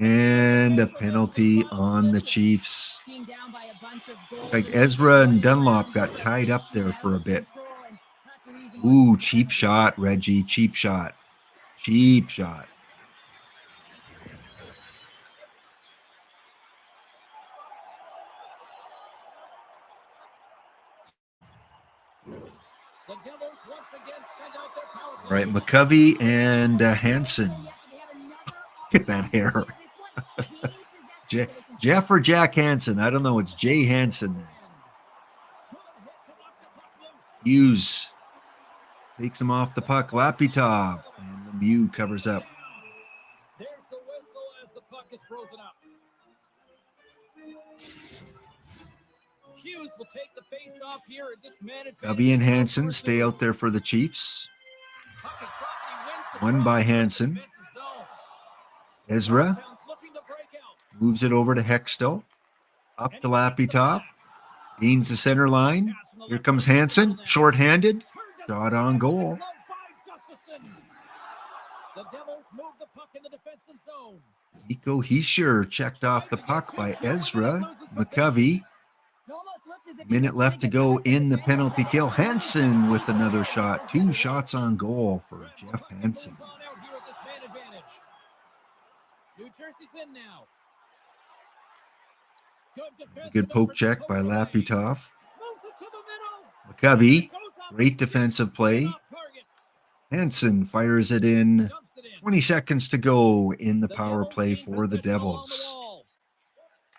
And a penalty on the Chiefs. Being down by a bunch of goals. Like Ezra and Dunlop got tied up there for a bit. Ooh, cheap shot, Reggie. Cheap shot. Cheap shot. The Devils once again send out their power All play. right, McCovey and Hansen. Look at that hair. Jeff or Jack Hansen? I don't know. It's Jay Hansen. Hughes takes him off the puck. Lapitov and Lemieux covers up. There's the whistle as the puck is frozen up. Hughes will take the face off here as this managed. Covey and Hansen stay out there for the Chiefs. Puck is dropped and he wins the Won draw by in the Hansen. defensive zone. Ezra Charlestown's looking to break out. moves it over to Hextall. Up And to he gets the Lapitov. pass. Gains the center line. Pass from the Here left comes wing. Hansen. Short-handed. Turned Shot aside on with a goal. glove by Gustafson. The Devils move the puck in the defensive zone. Nico Heischer checked off the puck by Ezra. McCovey It almost looked as if he Minute was left to gonna go get in the past defender. penalty kill. Hansen with another shot. 2 shots on goal for Grabs the Jeff puck and Hansen. moves on out here with this man advantage. New Jersey's in now. Good defense Good and poke opens check the by poke away. Lappytov. Moves it to the middle. McCovey, It goes off great the stick. defensive play. Off target. Hansen fires it in. Dumps it in. 20 seconds to go in the power Devils play gain for the possession along the Devils. wall.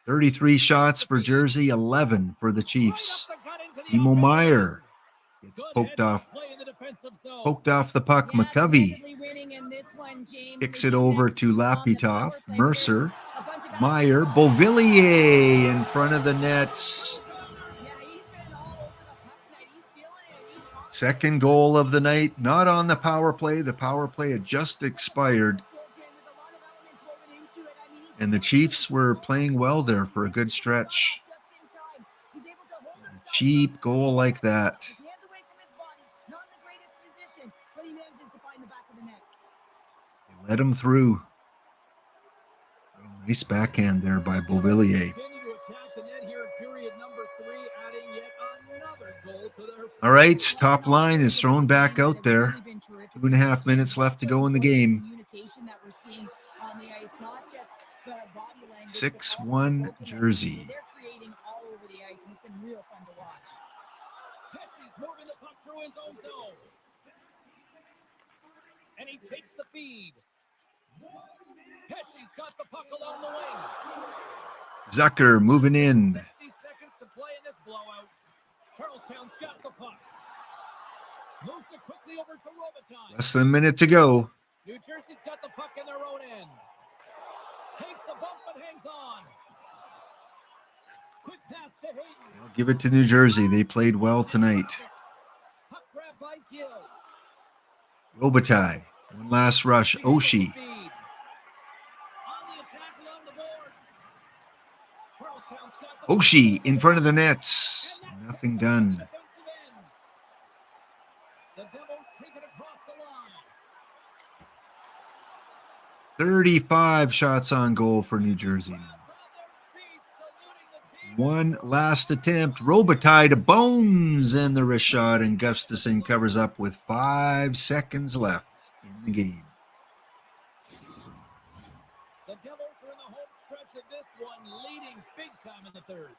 33 shots for Jersey, 11 for the Chiefs. Right up the gut into the Timo offensive Meyer end. gets Good poked heads-up off play in the defensive zone. the puck. Yeah, McCovey defensively winning in this one, James. kicks The it over defense to on the Lappytov. power play, Mercer, a bunch of guys Meyer, on- Beauvillier in front of the nets. Yeah, he's been all over the puck tonight. He's feeling it. He's on Second goal of the night, not on the power play. The power play had just expired, and the Chiefs were playing well there for a good stretch. A cheap goal like that. They let him through. Nice backhand there by Beauvillier. Continue to attack the net here in period number 3, adding yet another goal to their All right, top line is thrown back out there. 2.5 minutes left to go in the game. 6-1 Jersey. They're creating all over the ice, and it's been real fun to watch. Pesci's moving the puck through his own zone. And he takes the feed. Pesci's got the puck along the wing. Zucker moving in. 60 seconds to play in this blowout. Charlestown's got the puck. Moves it quickly over to Robitaille. Less than a minute to go. New Jersey's got the puck in their own end. Takes a bump and hangs on. Quick pass to Hayden. I'll give it to New Jersey. They played well tonight. Puck grab by Gill. Robitaille. One last rush. Oshie. Oshie in front of the nets. Nothing done. The Devils take it across the line. 35 shots on goal for New Jersey. One last attempt. Robitaille to Bones and the wrist shot, and Gustafson covers up with 5 seconds left in the game. The Devils are in the home stretch of this one, leading big time in the third.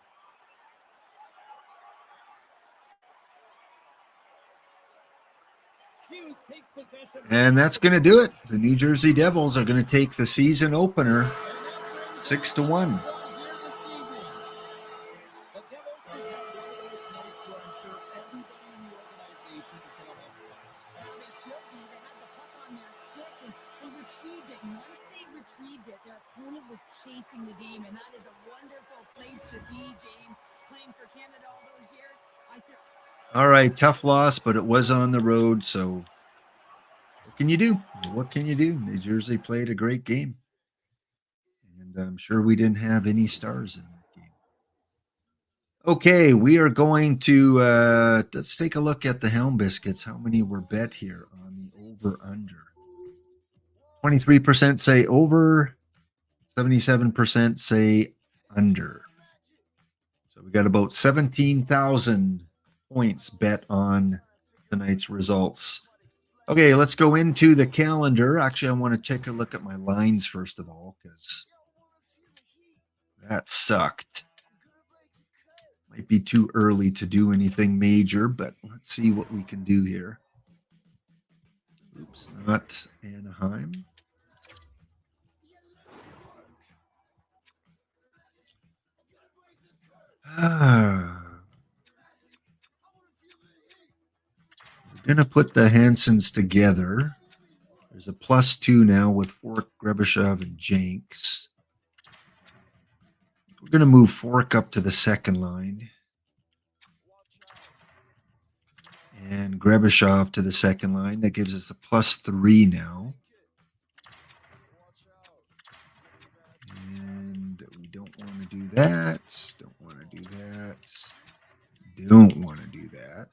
Hughes takes possession. And that's going to do it. The New Jersey Devils are going to take the season opener 6-1. Chasing the game, and that is a wonderful place to be, James. Playing for Canada all those years. All right, tough loss, but it was on the road, so what can you do? What can you do? New Jersey played a great game, and I'm sure we didn't have any stars in that game. Okay, we are going to let's take a look at the Helm Biscuits. How many were bet here on the over-under? 23% say over. 77% say under. So we got about 17,000 points bet on tonight's results. Okay, let's go into the calendar. Actually, I want to take a look at my lines first of all, because that sucked. Might be too early to do anything major, but let's see what we can do here. Oops, not Anaheim. We're going to put the Hansons together. There's a +2 now with Fork, Grebashov, and Jenks. We're going to move Fork up to the second line. And Grebashov to the second line. That gives us a +3 now. And we don't want to do that. Don't want to do that. Don't want to do that.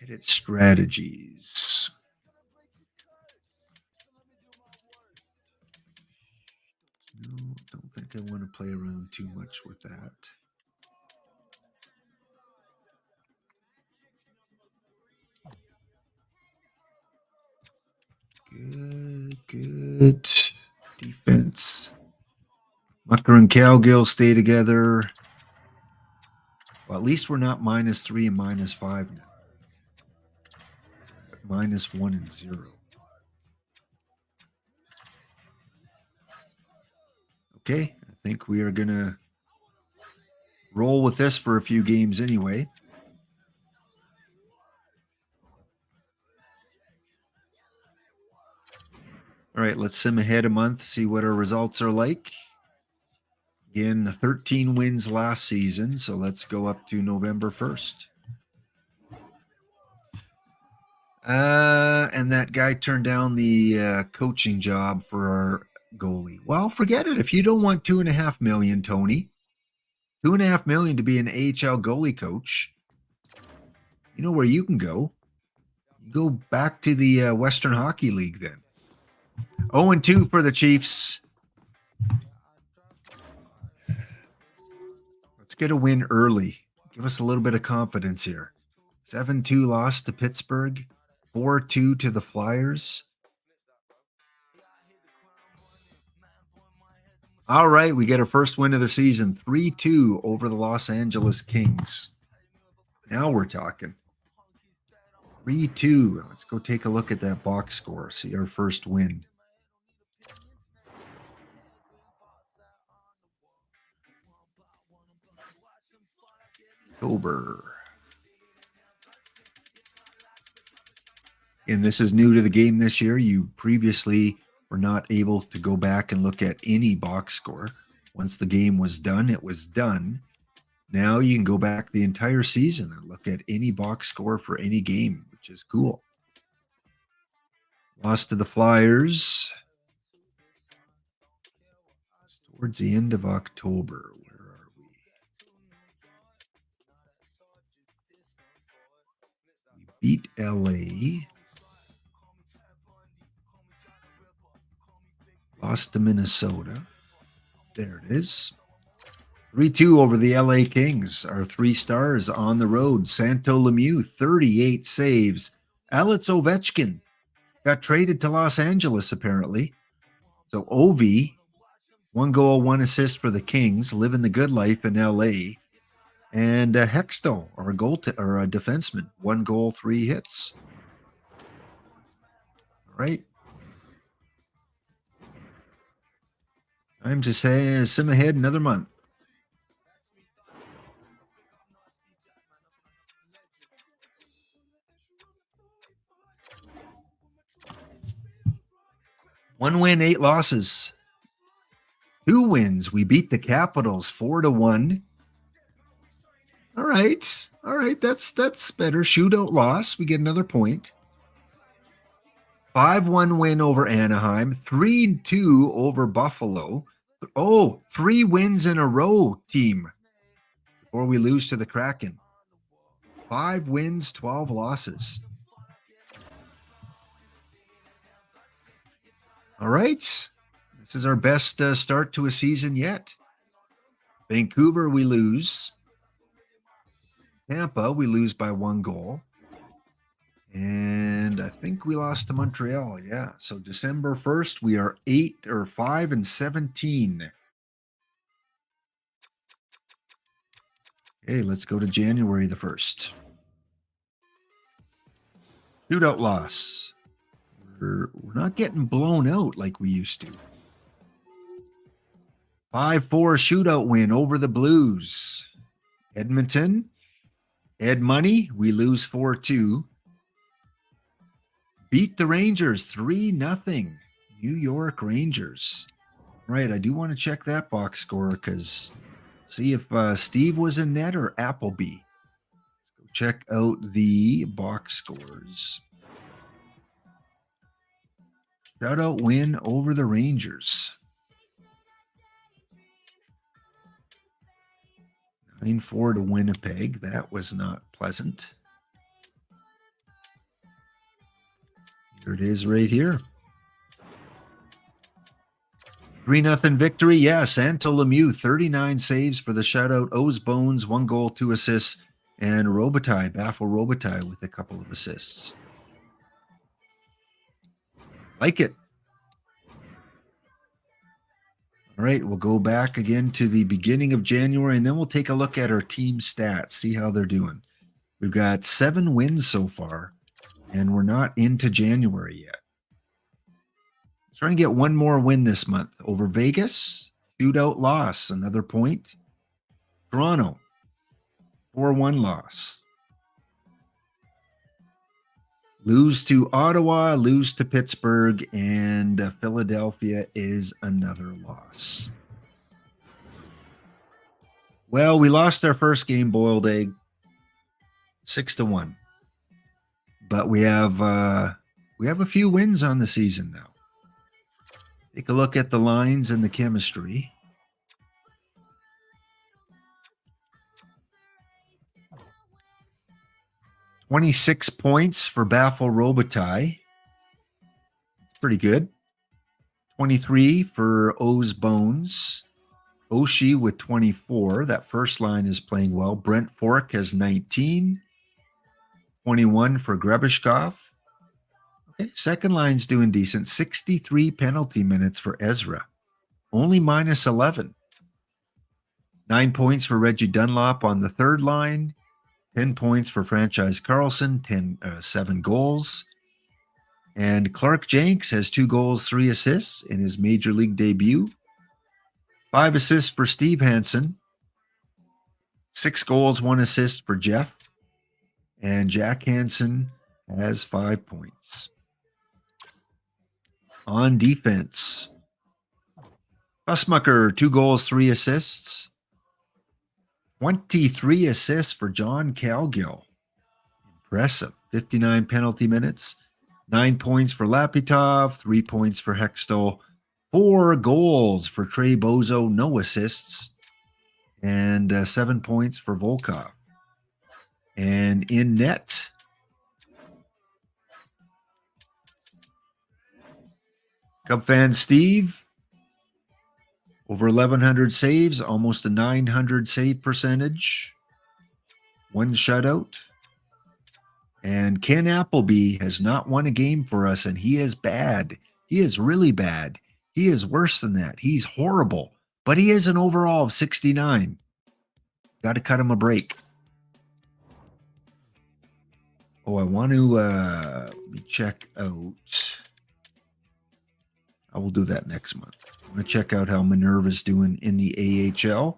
Edit strategies. No, don't think I want to play around too much with that. Good defense. Mucker and Cowgill stay together. Well, at least we're not -3 and -5 now. But -1 and 0. Okay, I think we are going to roll with this for a few games anyway. All right, let's sim ahead a month, see what our results are like. Again, 13 wins last season, so let's go up to November 1st. And that guy turned down the coaching job for our goalie. Well, forget it. If you don't want $2.5 million, Tony, $2.5 million to be an AHL goalie coach, you know where you can go. You go back to the Western Hockey League then. 0-2 for the Chiefs. Let's get a win early. Give us a little bit of confidence here. 7-2 loss to Pittsburgh. 4-2 to the Flyers. All right, we get our first win of the season. 3-2 over the Los Angeles Kings. Now we're talking. 3-2. Let's go take a look at that box score. See our first win. October. And this is new to the game this year. You previously were not able to go back and look at any box score. Once the game was done, it was done. Now you can go back the entire season and look at any box score for any game, which is cool. Lost to the Flyers towards the end of October. Where are we? We beat LA. Lost to Minnesota. There it is. 3-2 over the LA Kings. Our 3 stars on the road. Santo Lemieux, 38 saves. Alex Ovechkin got traded to Los Angeles, apparently. So Ovi, 1 goal, 1 assist for the Kings, living the good life in LA. And Hextall, our defenseman, 1 goal, 3 hits. All right. Time to say sim ahead another month. One win, 8 losses. 2 wins. We beat the Capitals 4-1. All right. That's better. Shootout loss. We get another point. 5-1 win over Anaheim. 3-2 over Buffalo. Oh, 3 wins in a row, team. Before we lose to the Kraken. 5 wins, 12 losses. All right. This is our best start to a season yet. Vancouver, we lose. Tampa, we lose by 1 goal. And I think we lost to Montreal. Yeah. So December 1st, we are 5-17. Okay, let's go to January the 1st. Shootout loss. We're not getting blown out like we used to. 5-4 shootout win over the Blues. Edmonton, Ed Money, we lose 4-2. Beat the Rangers 3-0. New York Rangers. Right, I do want to check that box score because see if Steve was in net or Appleby. Let's go check out the box scores. Shutout win over the Rangers. 9-4 to Winnipeg. That was not pleasant. Here it is right here. 3-0 victory. Yeah, Santo Lemieux, 39 saves for the shutout. O's Bones, 1 goal, 2 assists. And Robitaille, Baffle Robitaille with a couple of assists. Like it. All right, we'll go back again to the beginning of January, and then we'll take a look at our team stats, see how they're doing. We've got 7 wins so far, and we're not into January yet. Let's try and get one more win this month. Over Vegas, shootout loss, another point. Toronto, 4-1 loss. Lose to Ottawa, lose to Pittsburgh, and Philadelphia is another loss. Well, we lost our first game, boiled egg, 6-1. But we have a few wins on the season now. Take a look at the lines and the chemistry. $26 points for Baffle Robitaille. Pretty good. 23 for O's Bones. Oshie with 24. That first line is playing well. Brent Fork has 19. 21 for Grebishkov. Okay, second line's doing decent. 63 penalty minutes for Ezra. Only minus 11. 9 points for Reggie Dunlop on the third line. 10 points for Franchise Carlson, 7 goals. And Clark Jenks has 2 goals, 3 assists in his major league debut. 5 assists for Steve Hansen. 6 goals, 1 assist for Jeff. And Jack Hansen has 5 points. On defense, Fussmucker, 2 goals, 3 assists. 23 assists for John Calgill. Impressive. 59 penalty minutes. 9 points for Lapitov. 3 points for Hextall. 4 goals for Trey Bozo. No assists. And 7 points for Volkov. And in net, Cub fan Steve, over 1,100 saves, almost a 900 save percentage. 1 shutout. And Ken Appleby has not won a game for us, and he is bad. He is really bad. He is worse than that. He's horrible. But he is an overall of 69. Got to cut him a break. Oh, I want to let me check out. I will do that next month. I'm going to check out how Minerva's doing in the AHL.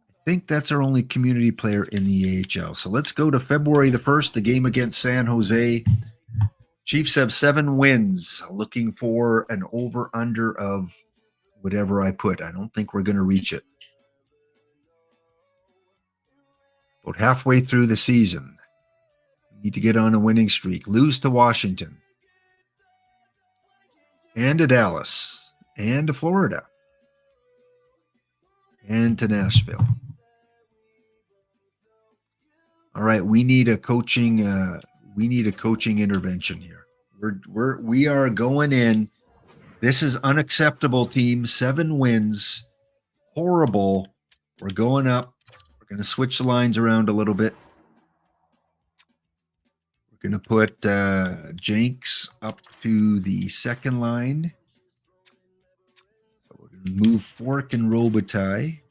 I think that's our only community player in the AHL. So let's go to February the 1st, the game against San Jose. Chiefs have 7 wins. Looking for an over-under of whatever I put. I don't think we're going to reach it. About halfway through the season. We need to get on a winning streak. Lose to Washington. And to Dallas. And to Florida. And to Nashville. All right, we need a coaching intervention here. We are going in. This is unacceptable, team. 7 wins. Horrible. We're going up. We're going to switch the lines around a little bit. We're going to put Jenks up to the second line. So we're going to move Fork and Robitaille.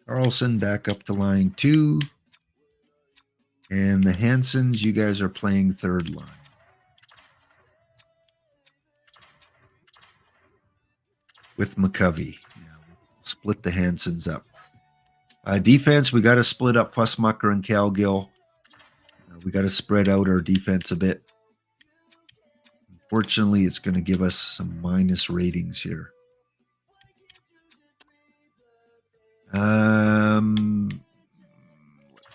Carlson back up to line 2. And the Hansons, you guys are playing third line. With McCovey. Yeah, we'll split the Hansons up. Defense, we got to split up Fussmucker and Calgill. We got to spread out our defense a bit. Unfortunately, it's going to give us some minus ratings here. Let's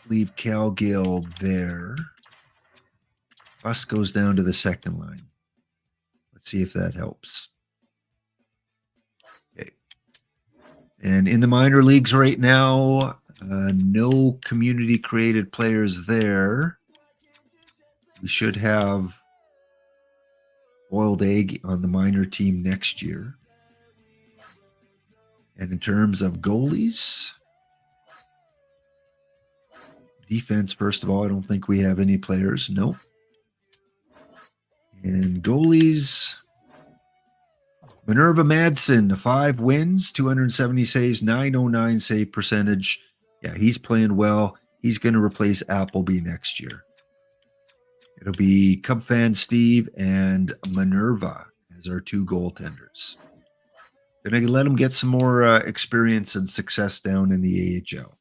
leave Calgill there. Fuss goes down to the second line. Let's see if that helps. Okay. And in the minor leagues right now, no community created players there. We should have boiled egg on the minor team next year. And in terms of goalies, defense, first of all, I don't think we have any players. Nope. And goalies, Minerva Madsen, 5 wins, 270 saves, 909 save percentage. Yeah, he's playing well. He's going to replace Appleby next year. It'll be Cub fan Steve and Minerva as our 2 goaltenders. Going to let them get some more experience and success down in the AHL.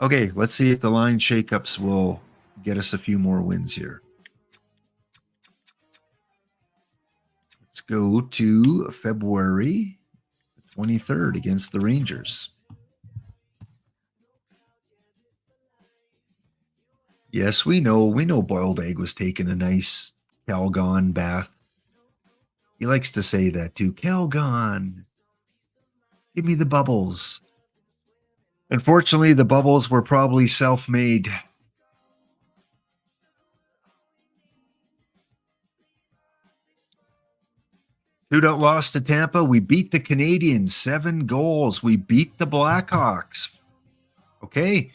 Okay, let's see if the line shakeups will get us a few more wins here. Let's go to February 23rd against the Rangers. Yes, we know Boiled Egg was taking a nice Calgon bath. He likes to say that too. Calgon, give me the bubbles. Unfortunately, the bubbles were probably self-made. Shootout loss to Tampa. We beat the Canadiens, 7 goals. We beat the Blackhawks. Okay,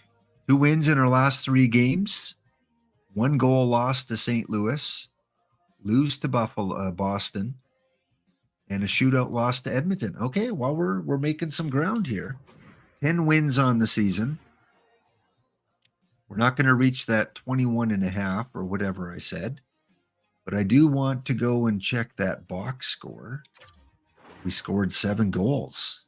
2 wins in our last 3 games. 1 goal lost to St. Louis. Lose to Boston. And a shootout loss to Edmonton. Okay, well, we're making some ground here. 10 wins on the season. We're not going to reach that 21.5 or whatever I said. But I do want to go and check that box score. We scored 7 goals.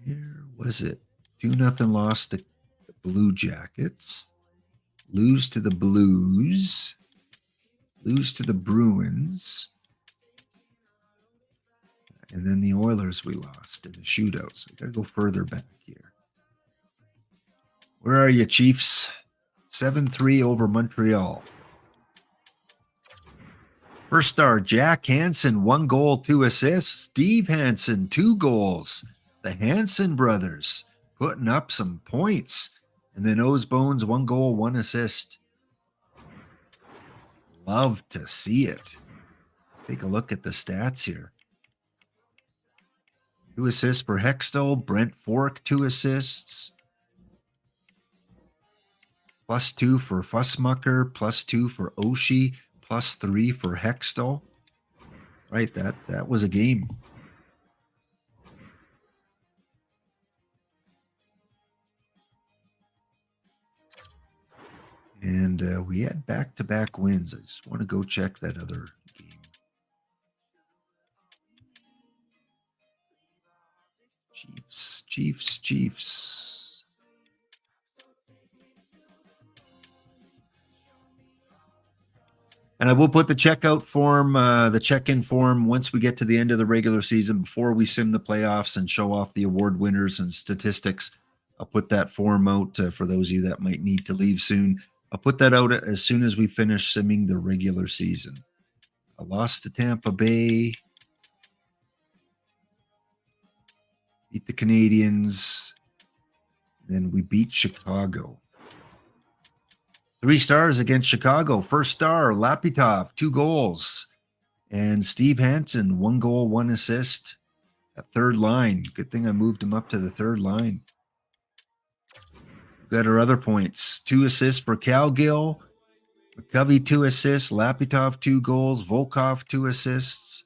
Where was it? 2-0 loss to the Blue Jackets. Lose to the Blues. Lose to the Bruins. And then the Oilers we lost in the shootout. So we got to go further back here. Where are you, Chiefs? 7-3 over Montreal. First star, Jack Hansen, 1 goal, 2 assists. Steve Hansen, 2 goals. The Hansen brothers putting up some points. And then O's Bones, 1 goal, 1 assist. Love to see it. Let's take a look at the stats here. 2 assists for Hextall. Brent Fork, 2 assists. +2 for Fussmucker. +2 for Oshie. +3 for Hextall. Right, that was a game. And we had back-to-back wins. I just want to go check that other game. Chiefs. And I will put the checkout form, the check-in form, once we get to the end of the regular season, before we sim the playoffs and show off the award winners and statistics. I'll put that form out for those of you that might need to leave soon. I'll put that out as soon as we finish simming the regular season. A loss to Tampa Bay. Beat the Canadiens. Then we beat Chicago. 3 stars against Chicago. First star, Lapitov, 2 goals. And Steve Hansen, 1 goal, 1 assist. At third line. Good thing I moved him up to the third line. Got our other points. 2 assists for Calgill. McCovey, 2 assists. Lapitov, 2 goals. Volkov, 2 assists.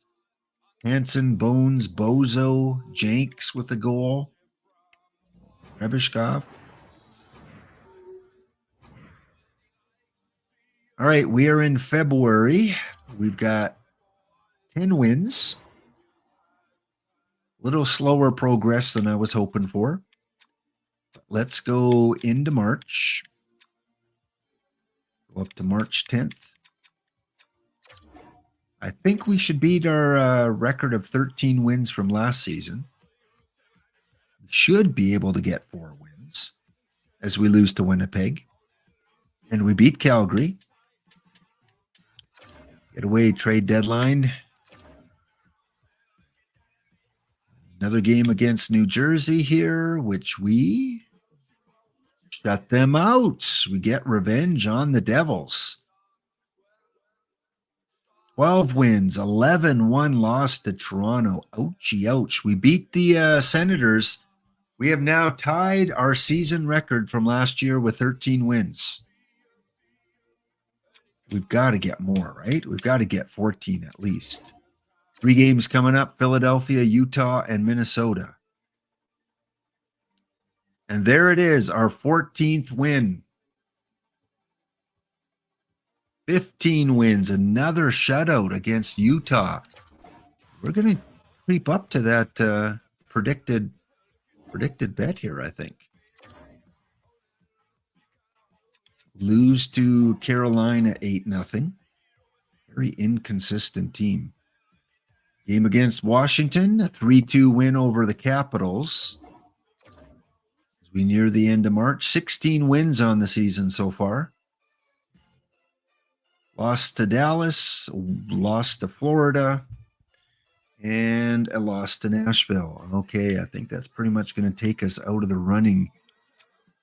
Hansen, Bones, Bozo, Jenks with a goal. Rebishkov. All right, we are in February. We've got 10 wins. A little slower progress than I was hoping for. Let's go into March. Go up to March 10th. I think we should beat our record of 13 wins from last season. We should be able to get 4 wins as we lose to Winnipeg. And we beat Calgary. Get away trade deadline. Another game against New Jersey here, which we Shut them out. We get revenge on the Devils. 12 wins, 11-1 loss to Toronto. Ouchie, ouch. We beat the Senators. We have now tied our season record from last year with 13 wins. We've got to get more, right? We've got to get 14 at least. 3 games coming up: Philadelphia, Utah, and Minnesota. And there it is, our 14th win. 15 wins, another shutout against Utah. We're going to creep up to that predicted bet here, I think. Lose to Carolina 8-0. Very inconsistent team. Game against Washington, a 3-2 win over the Capitals. As we near the end of March, 16 wins on the season so far. Lost to Dallas, lost to Florida, and a loss to Nashville. Okay, I think that's pretty much going to take us out of the running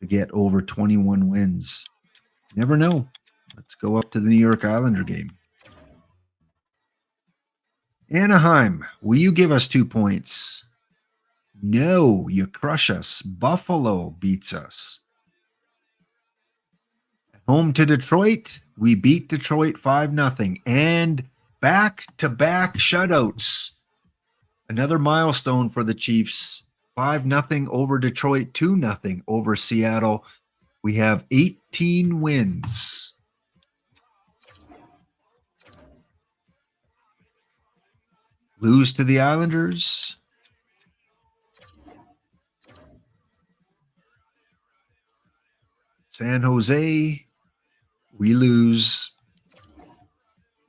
to get over 21 wins. Never know. Let's go up to the New York Islander game. Anaheim, will you give us 2 points? No, you crush us. Buffalo beats us. Home to Detroit, we beat Detroit 5-0. And back-to-back shutouts. Another milestone for the Chiefs. 5-0 over Detroit, 2-0 over Seattle. We have 18 wins. Lose to the Islanders. San Jose, we lose.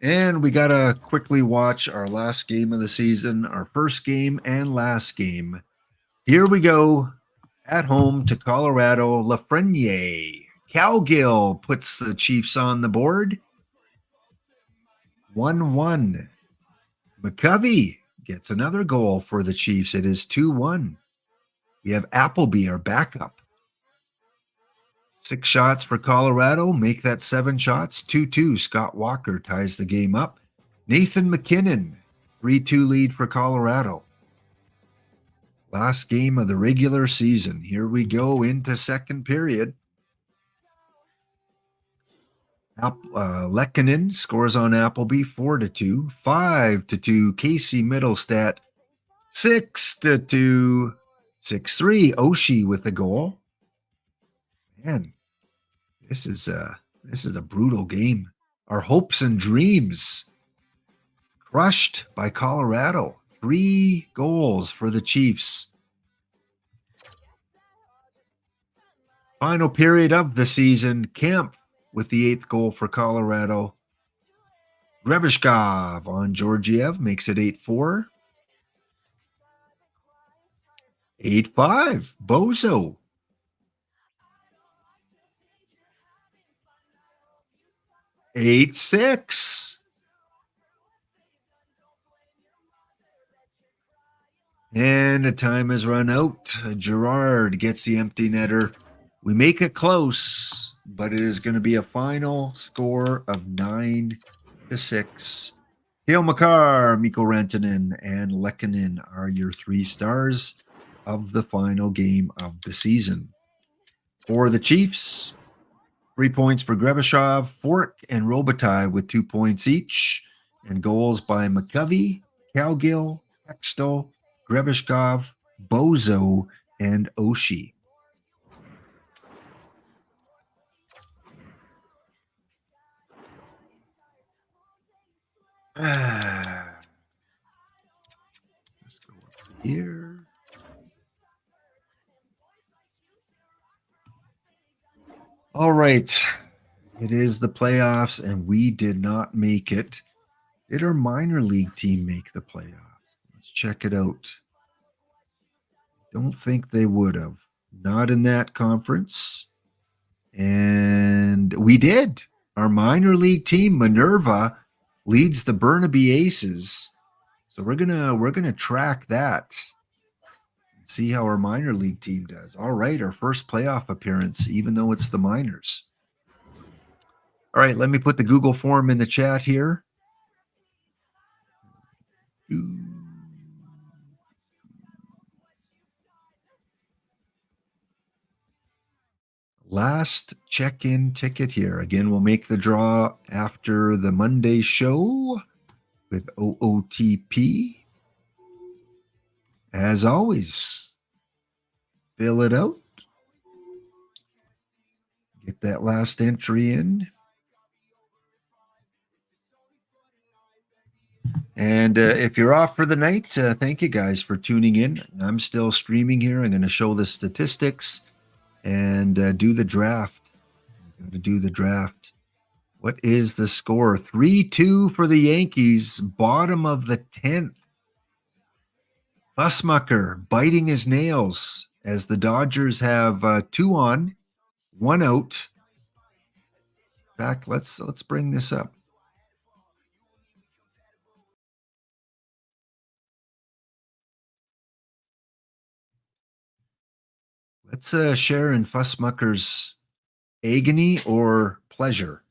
And we got to quickly watch our last game of the season, our first game and last game. Here we go. At home to Colorado, Lafreniere. Cowgill puts the Chiefs on the board. 1-1. McCovey gets another goal for the Chiefs. It is 2-1. We have Appleby, our backup. 6 shots for Colorado. Make that 7 shots. 2-2. Scott Walker ties the game up. Nathan McKinnon, 3-2 lead for Colorado. Last game of the regular season. Here we go into second period. Lehkonen scores on Appleby 4-2. 5-2. Casey Middlestat 6-2. 6-3. Oshie with the goal. Man, this is a brutal game. Our hopes and dreams crushed by Colorado. 3 goals for the Chiefs. Final period of the season. Kemp with the 8th goal for Colorado. Grebeshkov on Georgiev makes it 8-4. 8-5. Bozo. 8-6. And the time has run out. Gerard gets the empty netter. We make it close, but it is going to be a final score of 9-6. Hale Makar, Mikko Rantanen, and Lehkonen are your 3 stars of the final game of the season. For the Chiefs, 3 points for Grebeshov, Fork, and Robitaille with 2 points each, and goals by McCovey, Cowgill, Hextall, Grebeshkov, Bozo, and Oshie. Let's go up to here. All right. It is the playoffs, and we did not make it. Did our minor league team make the playoffs? Let's check it out. Don't think they would have. Not in that conference. And we did. Our minor league team, Minerva, leads the Burnaby Aces. So we're gonna track that. Let's see how our minor league team does. All right, our first playoff appearance, even though it's the minors. All right, let me put the Google form in the chat here. Last check-in ticket here. Again, we'll make the draw after the Monday show with OOTP. As always, fill it out. Get that last entry in. And if you're off for the night, thank you guys for tuning in. I'm still streaming here. I'm going to show the statistics and do the draft. Got to do the draft. What is the score? 3-2 for the Yankees, bottom of the 10th. Fussmucker biting his nails as the Dodgers have 2 on, 1 out. In fact, let's bring this up. Let's share in Fussmucker's agony or pleasure.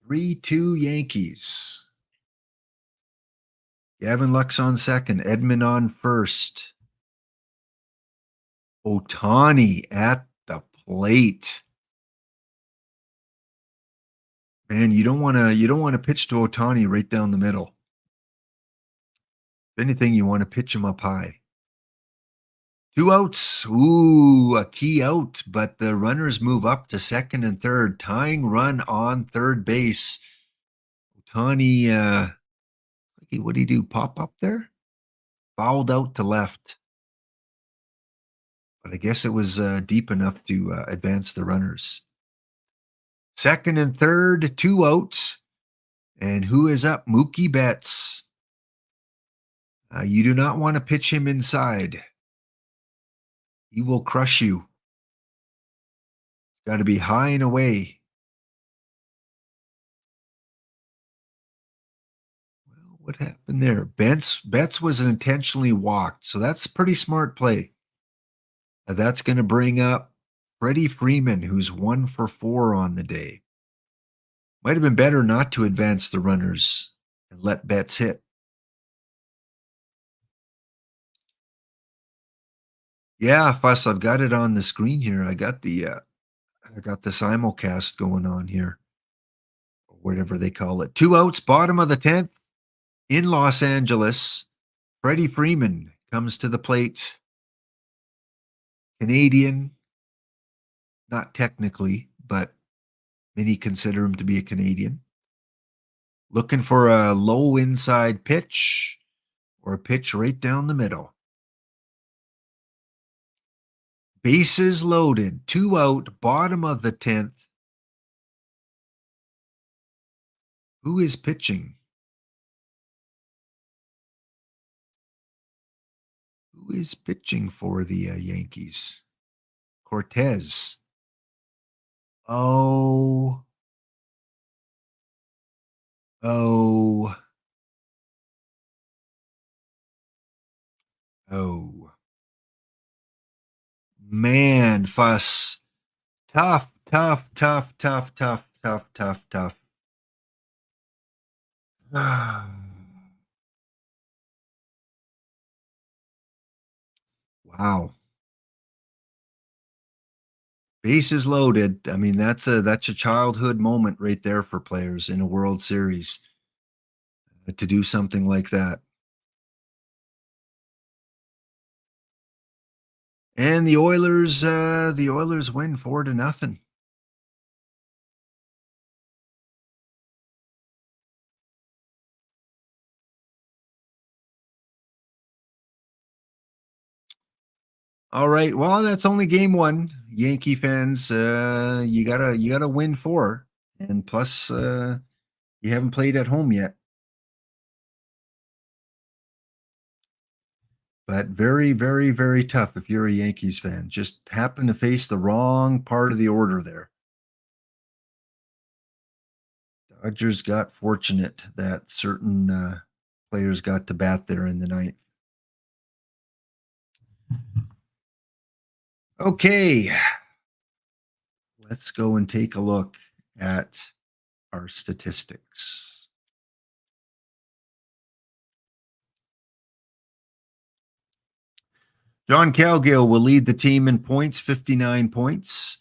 3-2 Yankees. Gavin Lux on second. Edmund on first. Ohtani at the plate. Man, you don't want to pitch to Ohtani right down the middle. If anything, you want to pitch him up high. 2 outs. Ooh, a key out, but the runners move up to second and third. Tying run on third base. Ohtani, what did he do? Pop up there? Fouled out to left. But I guess it was deep enough to advance the runners. Second and third, 2 outs. And who is up? Mookie Betts. You do not want to pitch him inside. He will crush you. It's got to be high and away. Well, what happened there? Betts was intentionally walked, so that's pretty smart play. That's going to bring up Freddie Freeman, who's 1 for 4 on the day. Might have been better not to advance the runners and let Betts hit. Yeah, Fuss, I've got it on the screen here. I got the simulcast going on here, or whatever they call it. 2 outs, bottom of the 10th in Los Angeles. Freddie Freeman comes to the plate. Canadian, not technically, but many consider him to be a Canadian. Looking for a low inside pitch or a pitch right down the middle. Bases loaded, 2 out, bottom of the 10th. Who is pitching? Who is pitching for the Yankees? Cortez. Oh. Man, Fuss. Tough. Wow. Bases loaded. I mean, that's a childhood moment right there for players in a World Series to do something like that. And the Oilers win 4-0. All right. Well, that's only game 1. Yankee fans, you gotta win 4, and plus you haven't played at home yet. But very, very, very tough if you're a Yankees fan. Just happen to face the wrong part of the order there. Dodgers got fortunate that certain players got to bat there in the ninth. Okay, let's go and take a look at our statistics. John Calgill will lead the team in points, 59 points,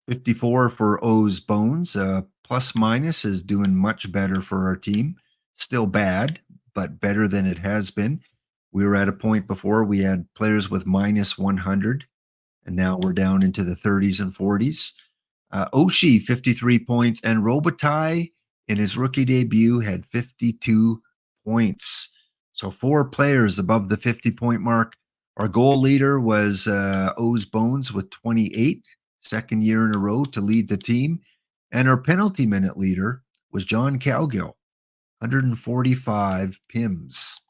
54 for O's Bones. Plus minus is doing much better for our team. Still bad, but better than it has been. We were at a point before we had players with minus 100, and now we're down into the 30s and 40s. Oshie, 53 points, and Robitaille in his rookie debut had 52 points. So 4 players above the 50-point mark. Our goal leader was O's Bones with 28, second year in a row to lead the team. And our penalty minute leader was John Calgill, 145 PIMs.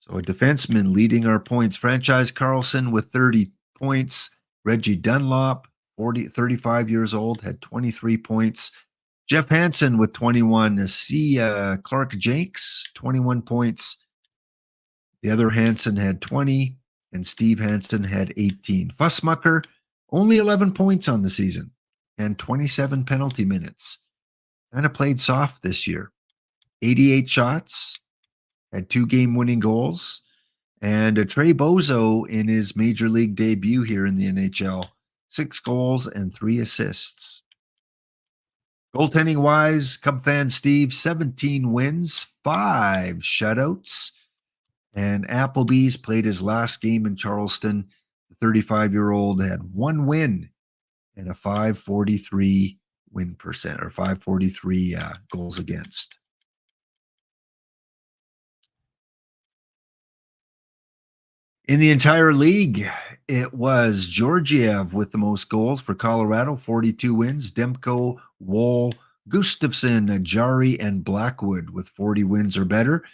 So a defenseman leading our points. Franchise Carlson with 30 points. Reggie Dunlop, 35 years old, had 23 points. Jeff Hansen with 21. Clark Jenks, 21 points. The other Hansen had 20, and Steve Hansen had 18. Fussmucker, only 11 points on the season and 27 penalty minutes. Kind of played soft this year. 88 shots, had 2 game-winning goals. And Trey Bozo in his major league debut here in the NHL, 6 goals and 3 assists. Goaltending wise, Cub fan Steve, 17 wins, 5 shutouts. And Applebee's played his last game in Charleston. The 35-year-old had 1 win and a 543 win percent, or 543 goals against. In the entire league, it was Georgiev with the most goals for Colorado, 42 wins. Demko, Woll, Gustafsson, Jari, and Blackwood with 40 wins or better.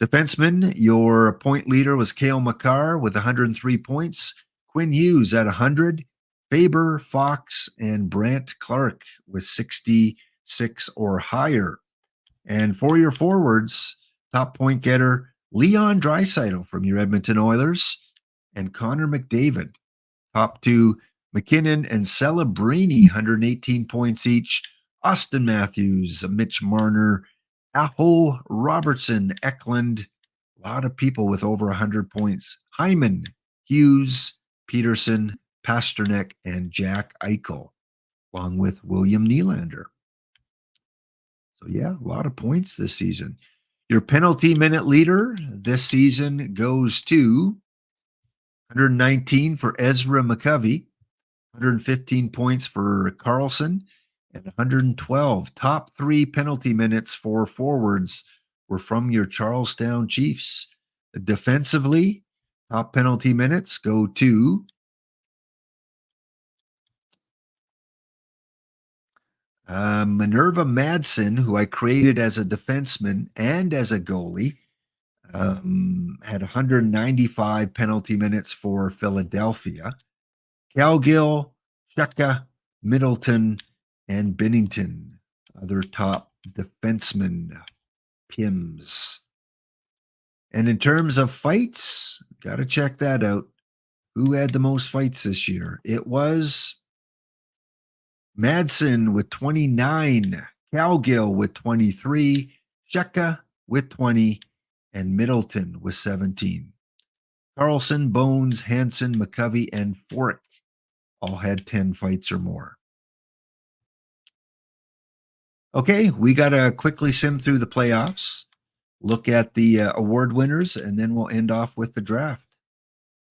Defenseman, your point leader was Cale Makar with 103 points. Quinn Hughes at 100. Faber, Fox, and Brant Clark with 66 or higher. And for your forwards, top point getter, Leon Draisaitl from your Edmonton Oilers, and Connor McDavid. Top 2, McKinnon and Celebrini, 118 points each. Austin Matthews, Mitch Marner, Aho, Robertson, Eklund. A lot of people with over 100 points. Hyman, Hughes, Peterson, Pasternak, and Jack Eichel, along with William Nylander. So, yeah, a lot of points this season. Your penalty minute leader this season goes to 119 for Ezra McCovey, 115 points for Carlson, and 112. Top 3 penalty minutes for forwards were from your Charlestown Chiefs. Defensively, top penalty minutes go to Minerva Madsen, who I created as a defenseman and as a goalie. Had 195 penalty minutes for Philadelphia. Calgill, Sheka, Middleton, and Binnington, other top defensemen, PIMs. And in terms of fights, got to check that out. Who had the most fights this year? It was Madsen with 29, Calgill with 23, Sheka with 20, and Middleton with 17. Carlson, Bones, Hansen, McCovey, and Fork all had 10 fights or more. Okay, we got to quickly sim through the playoffs, look at the award winners, and then we'll end off with the draft.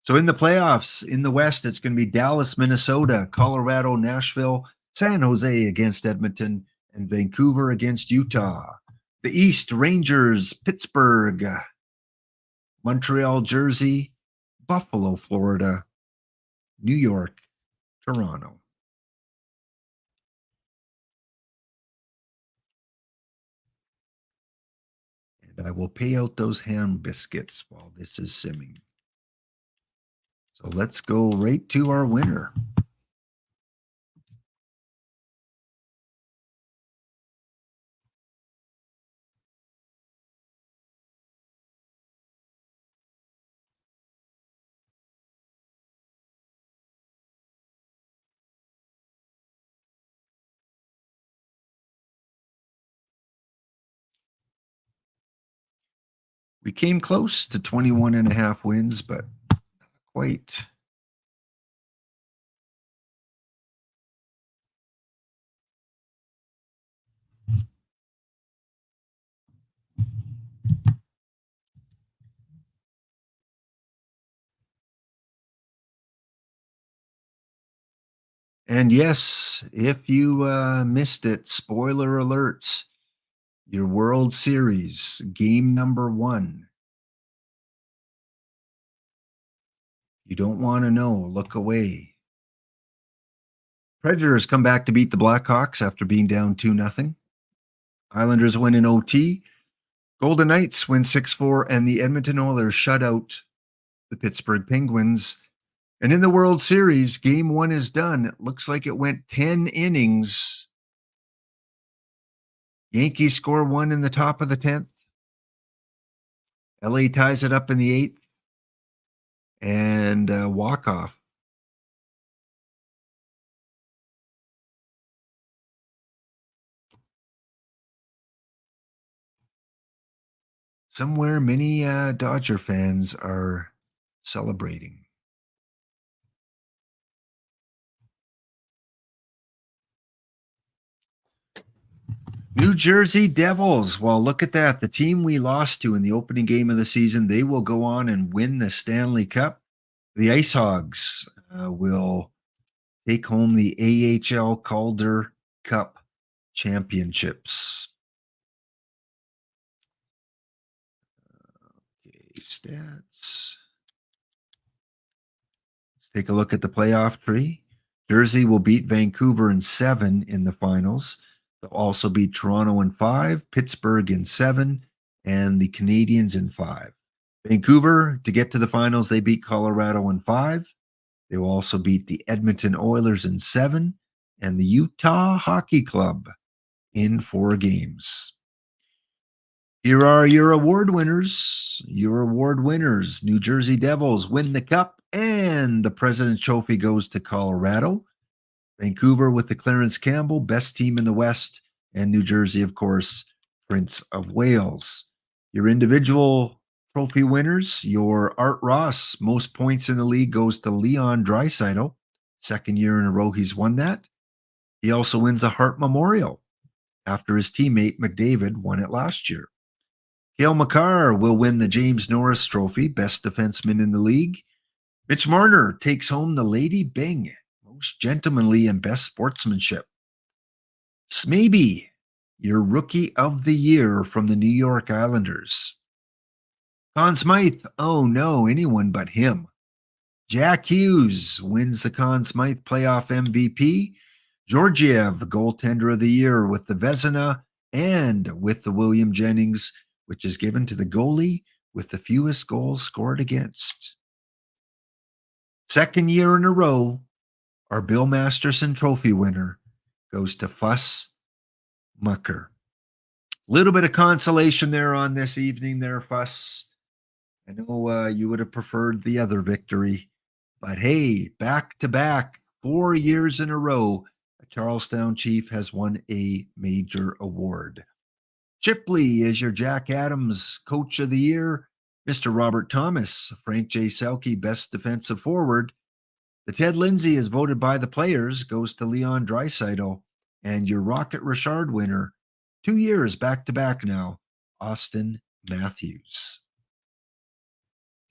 So in the playoffs, in the West, it's going to be Dallas, Minnesota, Colorado, Nashville, San Jose against Edmonton, and Vancouver against Utah. The East, Rangers, Pittsburgh, Montreal, Jersey, Buffalo, Florida, New York, Toronto. And I will pay out those ham biscuits while this is simming. So let's go right to our winner. We came close to 21.5 wins, but not quite. And yes, if you missed it, spoiler alert, your World Series game number 1. You don't want to know, look away. Predators come back to beat the Blackhawks after being down 2-0. Islanders win in OT. Golden Knights win 6-4, and the Edmonton Oilers shut out the Pittsburgh Penguins. And in the World Series, game 1 is done. It looks like it went 10 innings. Yankees score 1 in the top of the 10th. LA ties it up in the 8th. And walk-off. Somewhere many Dodger fans are celebrating. New Jersey Devils. Well, look at that. The team we lost to in the opening game of the season, they will go on and win the Stanley Cup. The Ice Hogs will take home the AHL Calder Cup championships. Okay, stats. Let's take a look at the playoff tree. Jersey will beat Vancouver in 7 in the finals. They'll also beat Toronto in 5, Pittsburgh in 7, and the Canadiens in 5. Vancouver, to get to the finals, they beat Colorado in 5. They will also beat the Edmonton Oilers in 7 and the Utah Hockey Club in 4 games. Here are your award winners. Your award winners. New Jersey Devils win the cup, and the President's Trophy goes to Colorado. Vancouver with the Clarence Campbell, best team in the West, and New Jersey, of course, Prince of Wales. Your individual trophy winners, your Art Ross, most points in the league goes to Leon Draisaitl. Second year in a row he's won that. He also wins a Hart Memorial after his teammate McDavid won it last year. Cale Makar will win the James Norris Trophy, best defenseman in the league. Mitch Marner takes home the Lady Byng, most gentlemanly and best sportsmanship. Smaby, your Rookie of the Year from the New York Islanders. Conn Smythe, oh no, anyone but him. Jack Hughes wins the Conn Smythe playoff MVP. Georgiev, goaltender of the year with the Vezina and with the William Jennings, which is given to the goalie with the fewest goals scored against. Second year in a row, our Bill Masterson Trophy winner goes to Fuss Mucker. Little bit of consolation there on this evening there, Fuss. I know you would have preferred the other victory, but hey, back-to-back, 4 years in a row, a Charlestown Chief has won a major award. Chipley is your Jack Adams Coach of the Year. Mr. Robert Thomas, Frank J. Selke, Best Defensive Forward. The Ted Lindsay is voted by the players, goes to Leon Draisaitl. And your Rocket Richard winner, 2 years back-to-back now, Austin Matthews.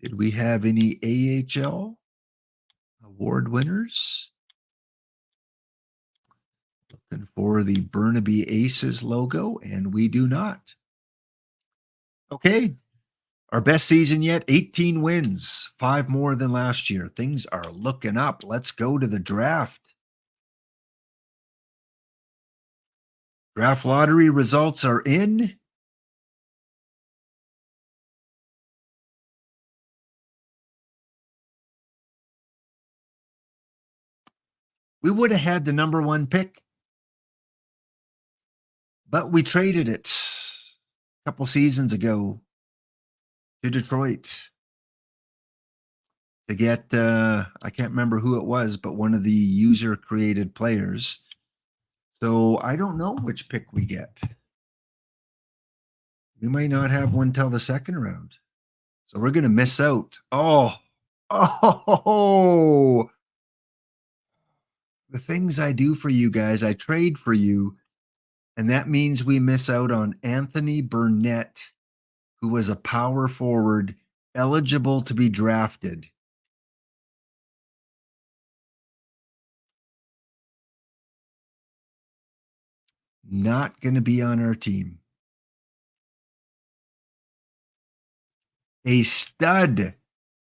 Did we have any AHL award winners? Looking for the Burnaby Aces logo, and we do not. Okay, our best season yet, 18 wins, 5 more than last year. Things are looking up. Let's go to the draft. Draft lottery results are in. We would have had the number 1 pick, but we traded it a couple seasons ago to Detroit to get, I can't remember who it was, but one of the user-created players. So I don't know which pick we get. We might not have one till the second round. So we're going to miss out. Oh, the things I do for you guys, I trade for you. And that means we miss out on Anthony Burnett, who was a power forward eligible to be drafted. Not going to be on our team. A stud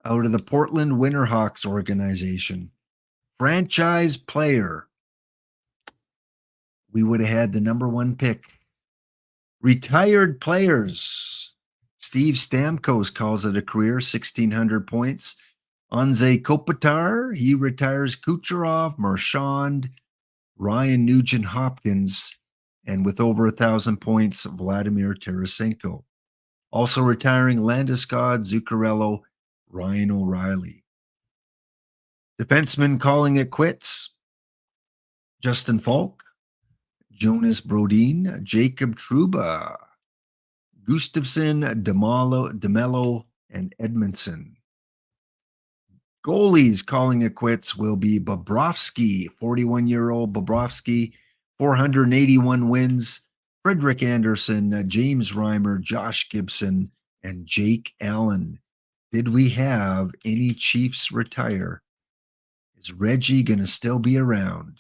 out of the Portland Winterhawks organization. Franchise player. We would have had the number 1 pick. Retired players. Steve Stamkos calls it a career, 1,600 points. Anze Kopitar, he retires Kucherov, Marchand, Ryan Nugent-Hopkins, and with over 1,000 points, Vladimir Tarasenko. Also retiring Landeskog, Zuccarello, Ryan O'Reilly. Defensemen calling it quits. Justin Falk, Jonas Brodin, Jacob Trouba, Gustafsson, DeMello, and Edmondson. Goalies calling it quits will be Bobrovsky, 41-year-old Bobrovsky, 481 wins. Frederick Anderson, James Reimer, Josh Gibson, and Jake Allen. Did we have any Chiefs retire? Is Reggie going to still be around?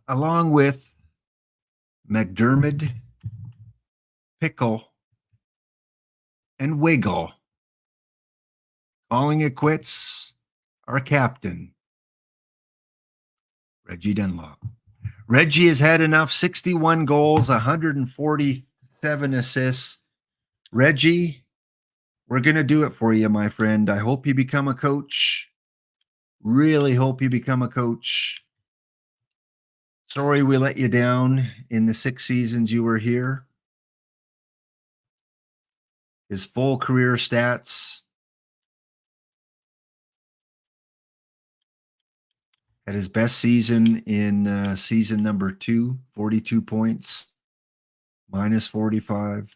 Along with McDermott, Pickle, and Wiggle. Calling it quits, our captain, Reggie Dunlop. Reggie has had enough, 61 goals, 147 assists. Reggie, we're going to do it for you, my friend. I hope you become a coach. Really hope you become a coach. Sorry we let you down in the 6 seasons you were here. His full career stats. At his best season in season number 2, 42 points, minus 45.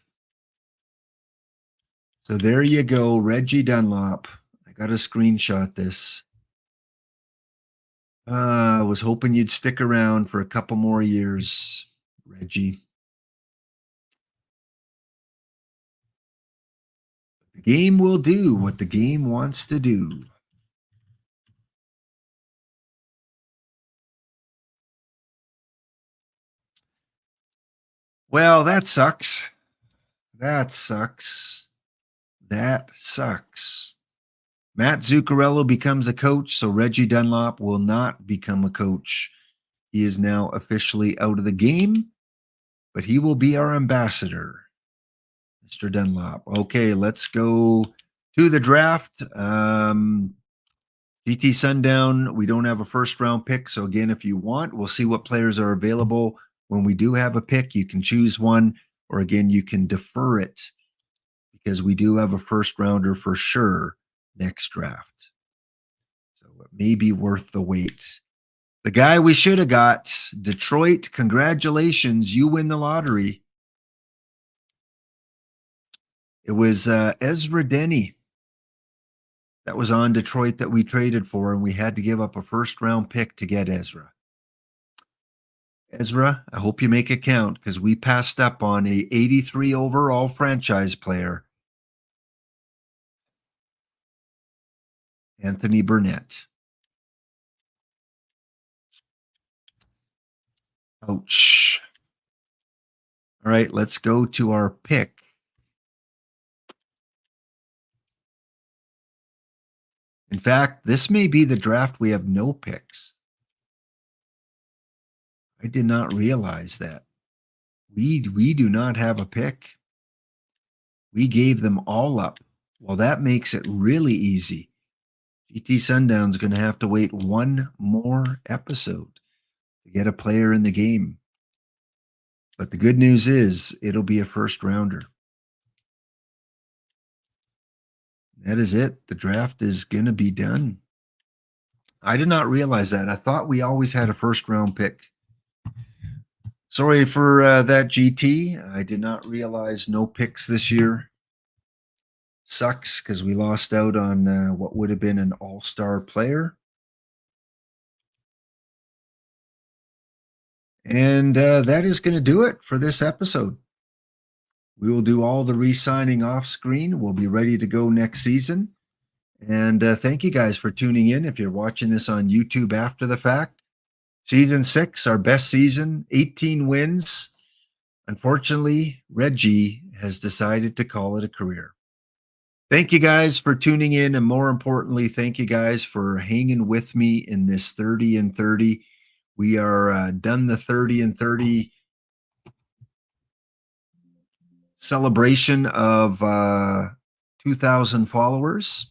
So there you go, Reggie Dunlop. I got to screenshot this. I was hoping you'd stick around for a couple more years, Reggie. The game will do what the game wants to do. Well, that sucks. That sucks. That sucks. Matt Zuccarello becomes a coach, so Reggie Dunlop will not become a coach. He is now officially out of the game, but he will be our ambassador, Mr. Dunlop. Okay, let's go to the draft. GT Sundown, we don't have a first round pick. So again, if you want, we'll see what players are available. When we do have a pick, you can choose one, or again, you can defer it because we do have a first rounder for sure next draft. So it may be worth the wait. The guy we should have got, Detroit, congratulations, you win the lottery. It was Ezra Denny that was on Detroit that we traded for, and we had to give up a first-round pick to get Ezra. Ezra, I hope you make it count because we passed up on a 83 overall franchise player, Anthony Burnett. Ouch. All right, let's go to our pick. In fact, this may be the draft we have no picks. I did not realize that. We do not have a pick. We gave them all up. Well, that makes it really easy. GT Sundown's going to have to wait one more episode to get a player in the game. But the good news is it'll be a first rounder. That is it. The draft is going to be done. I did not realize that. I thought we always had a first round pick. Sorry for that, GT. I did not realize no picks this year. Sucks because we lost out on what would have been an all-star player. And that is going to do it for this episode. We will do all the re-signing off screen. We'll be ready to go next season. And thank you guys for tuning in. If you're watching this on YouTube after the fact, season 6, our best season, 18 wins. Unfortunately, Reggie has decided to call it a career. Thank you guys for tuning in. And more importantly, thank you guys for hanging with me in this 30 and 30. We are done the 30 and 30 celebration of 2,000 followers.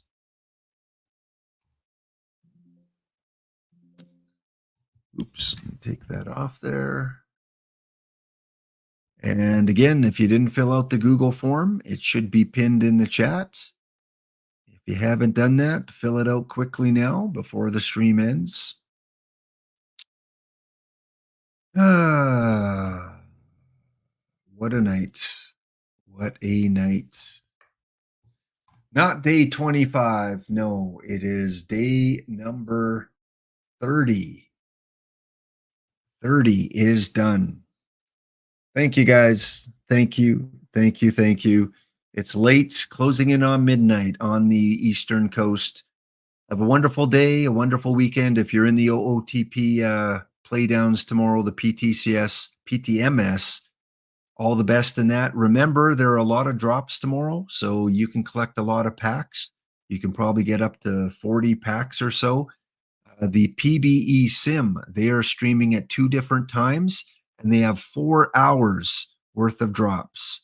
Oops, let me take that off there. And again, if you didn't fill out the Google form, it should be pinned in the chat. If you haven't done that, fill it out quickly now before the stream ends. What a night. What a night. Not day 25. No, it is day number 30. 30 is done. Thank you, guys. Thank you. Thank you. Thank you. It's late, closing in on midnight on the Eastern Coast. Have a wonderful day, a wonderful weekend. If you're in the OOTP playdowns tomorrow, the PTCS, PTMS, all the best in that. Remember, there are a lot of drops tomorrow, so you can collect a lot of packs. You can probably get up to 40 packs or so. The PBE Sim, they are streaming at 2 different times, and they have 4 hours worth of drops.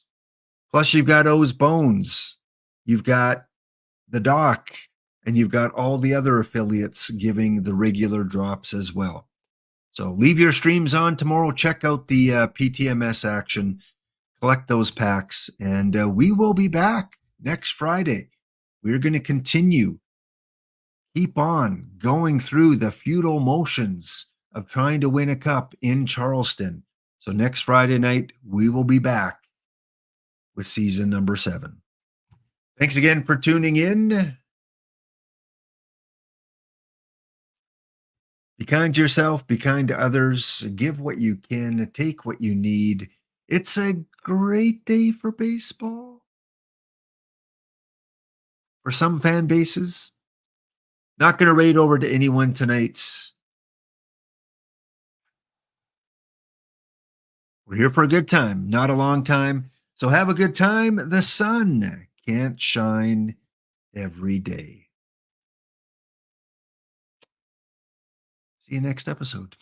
Plus, you've got O's Bones, you've got the Doc, and you've got all the other affiliates giving the regular drops as well. So leave your streams on tomorrow. Check out the PTMS action, collect those packs, and we will be back next Friday. We're going to continue, keep on going through the futile motions of trying to win a cup in Charleston. So next Friday night, we will be back with season number 7. Thanks again for tuning in. Be kind to yourself, be kind to others, give what you can, take what you need. It's a great day for baseball. For some fan bases, not going to raid over to anyone tonight. We're here for a good time, not a long time. So have a good time. The sun can't shine every day. See you next episode.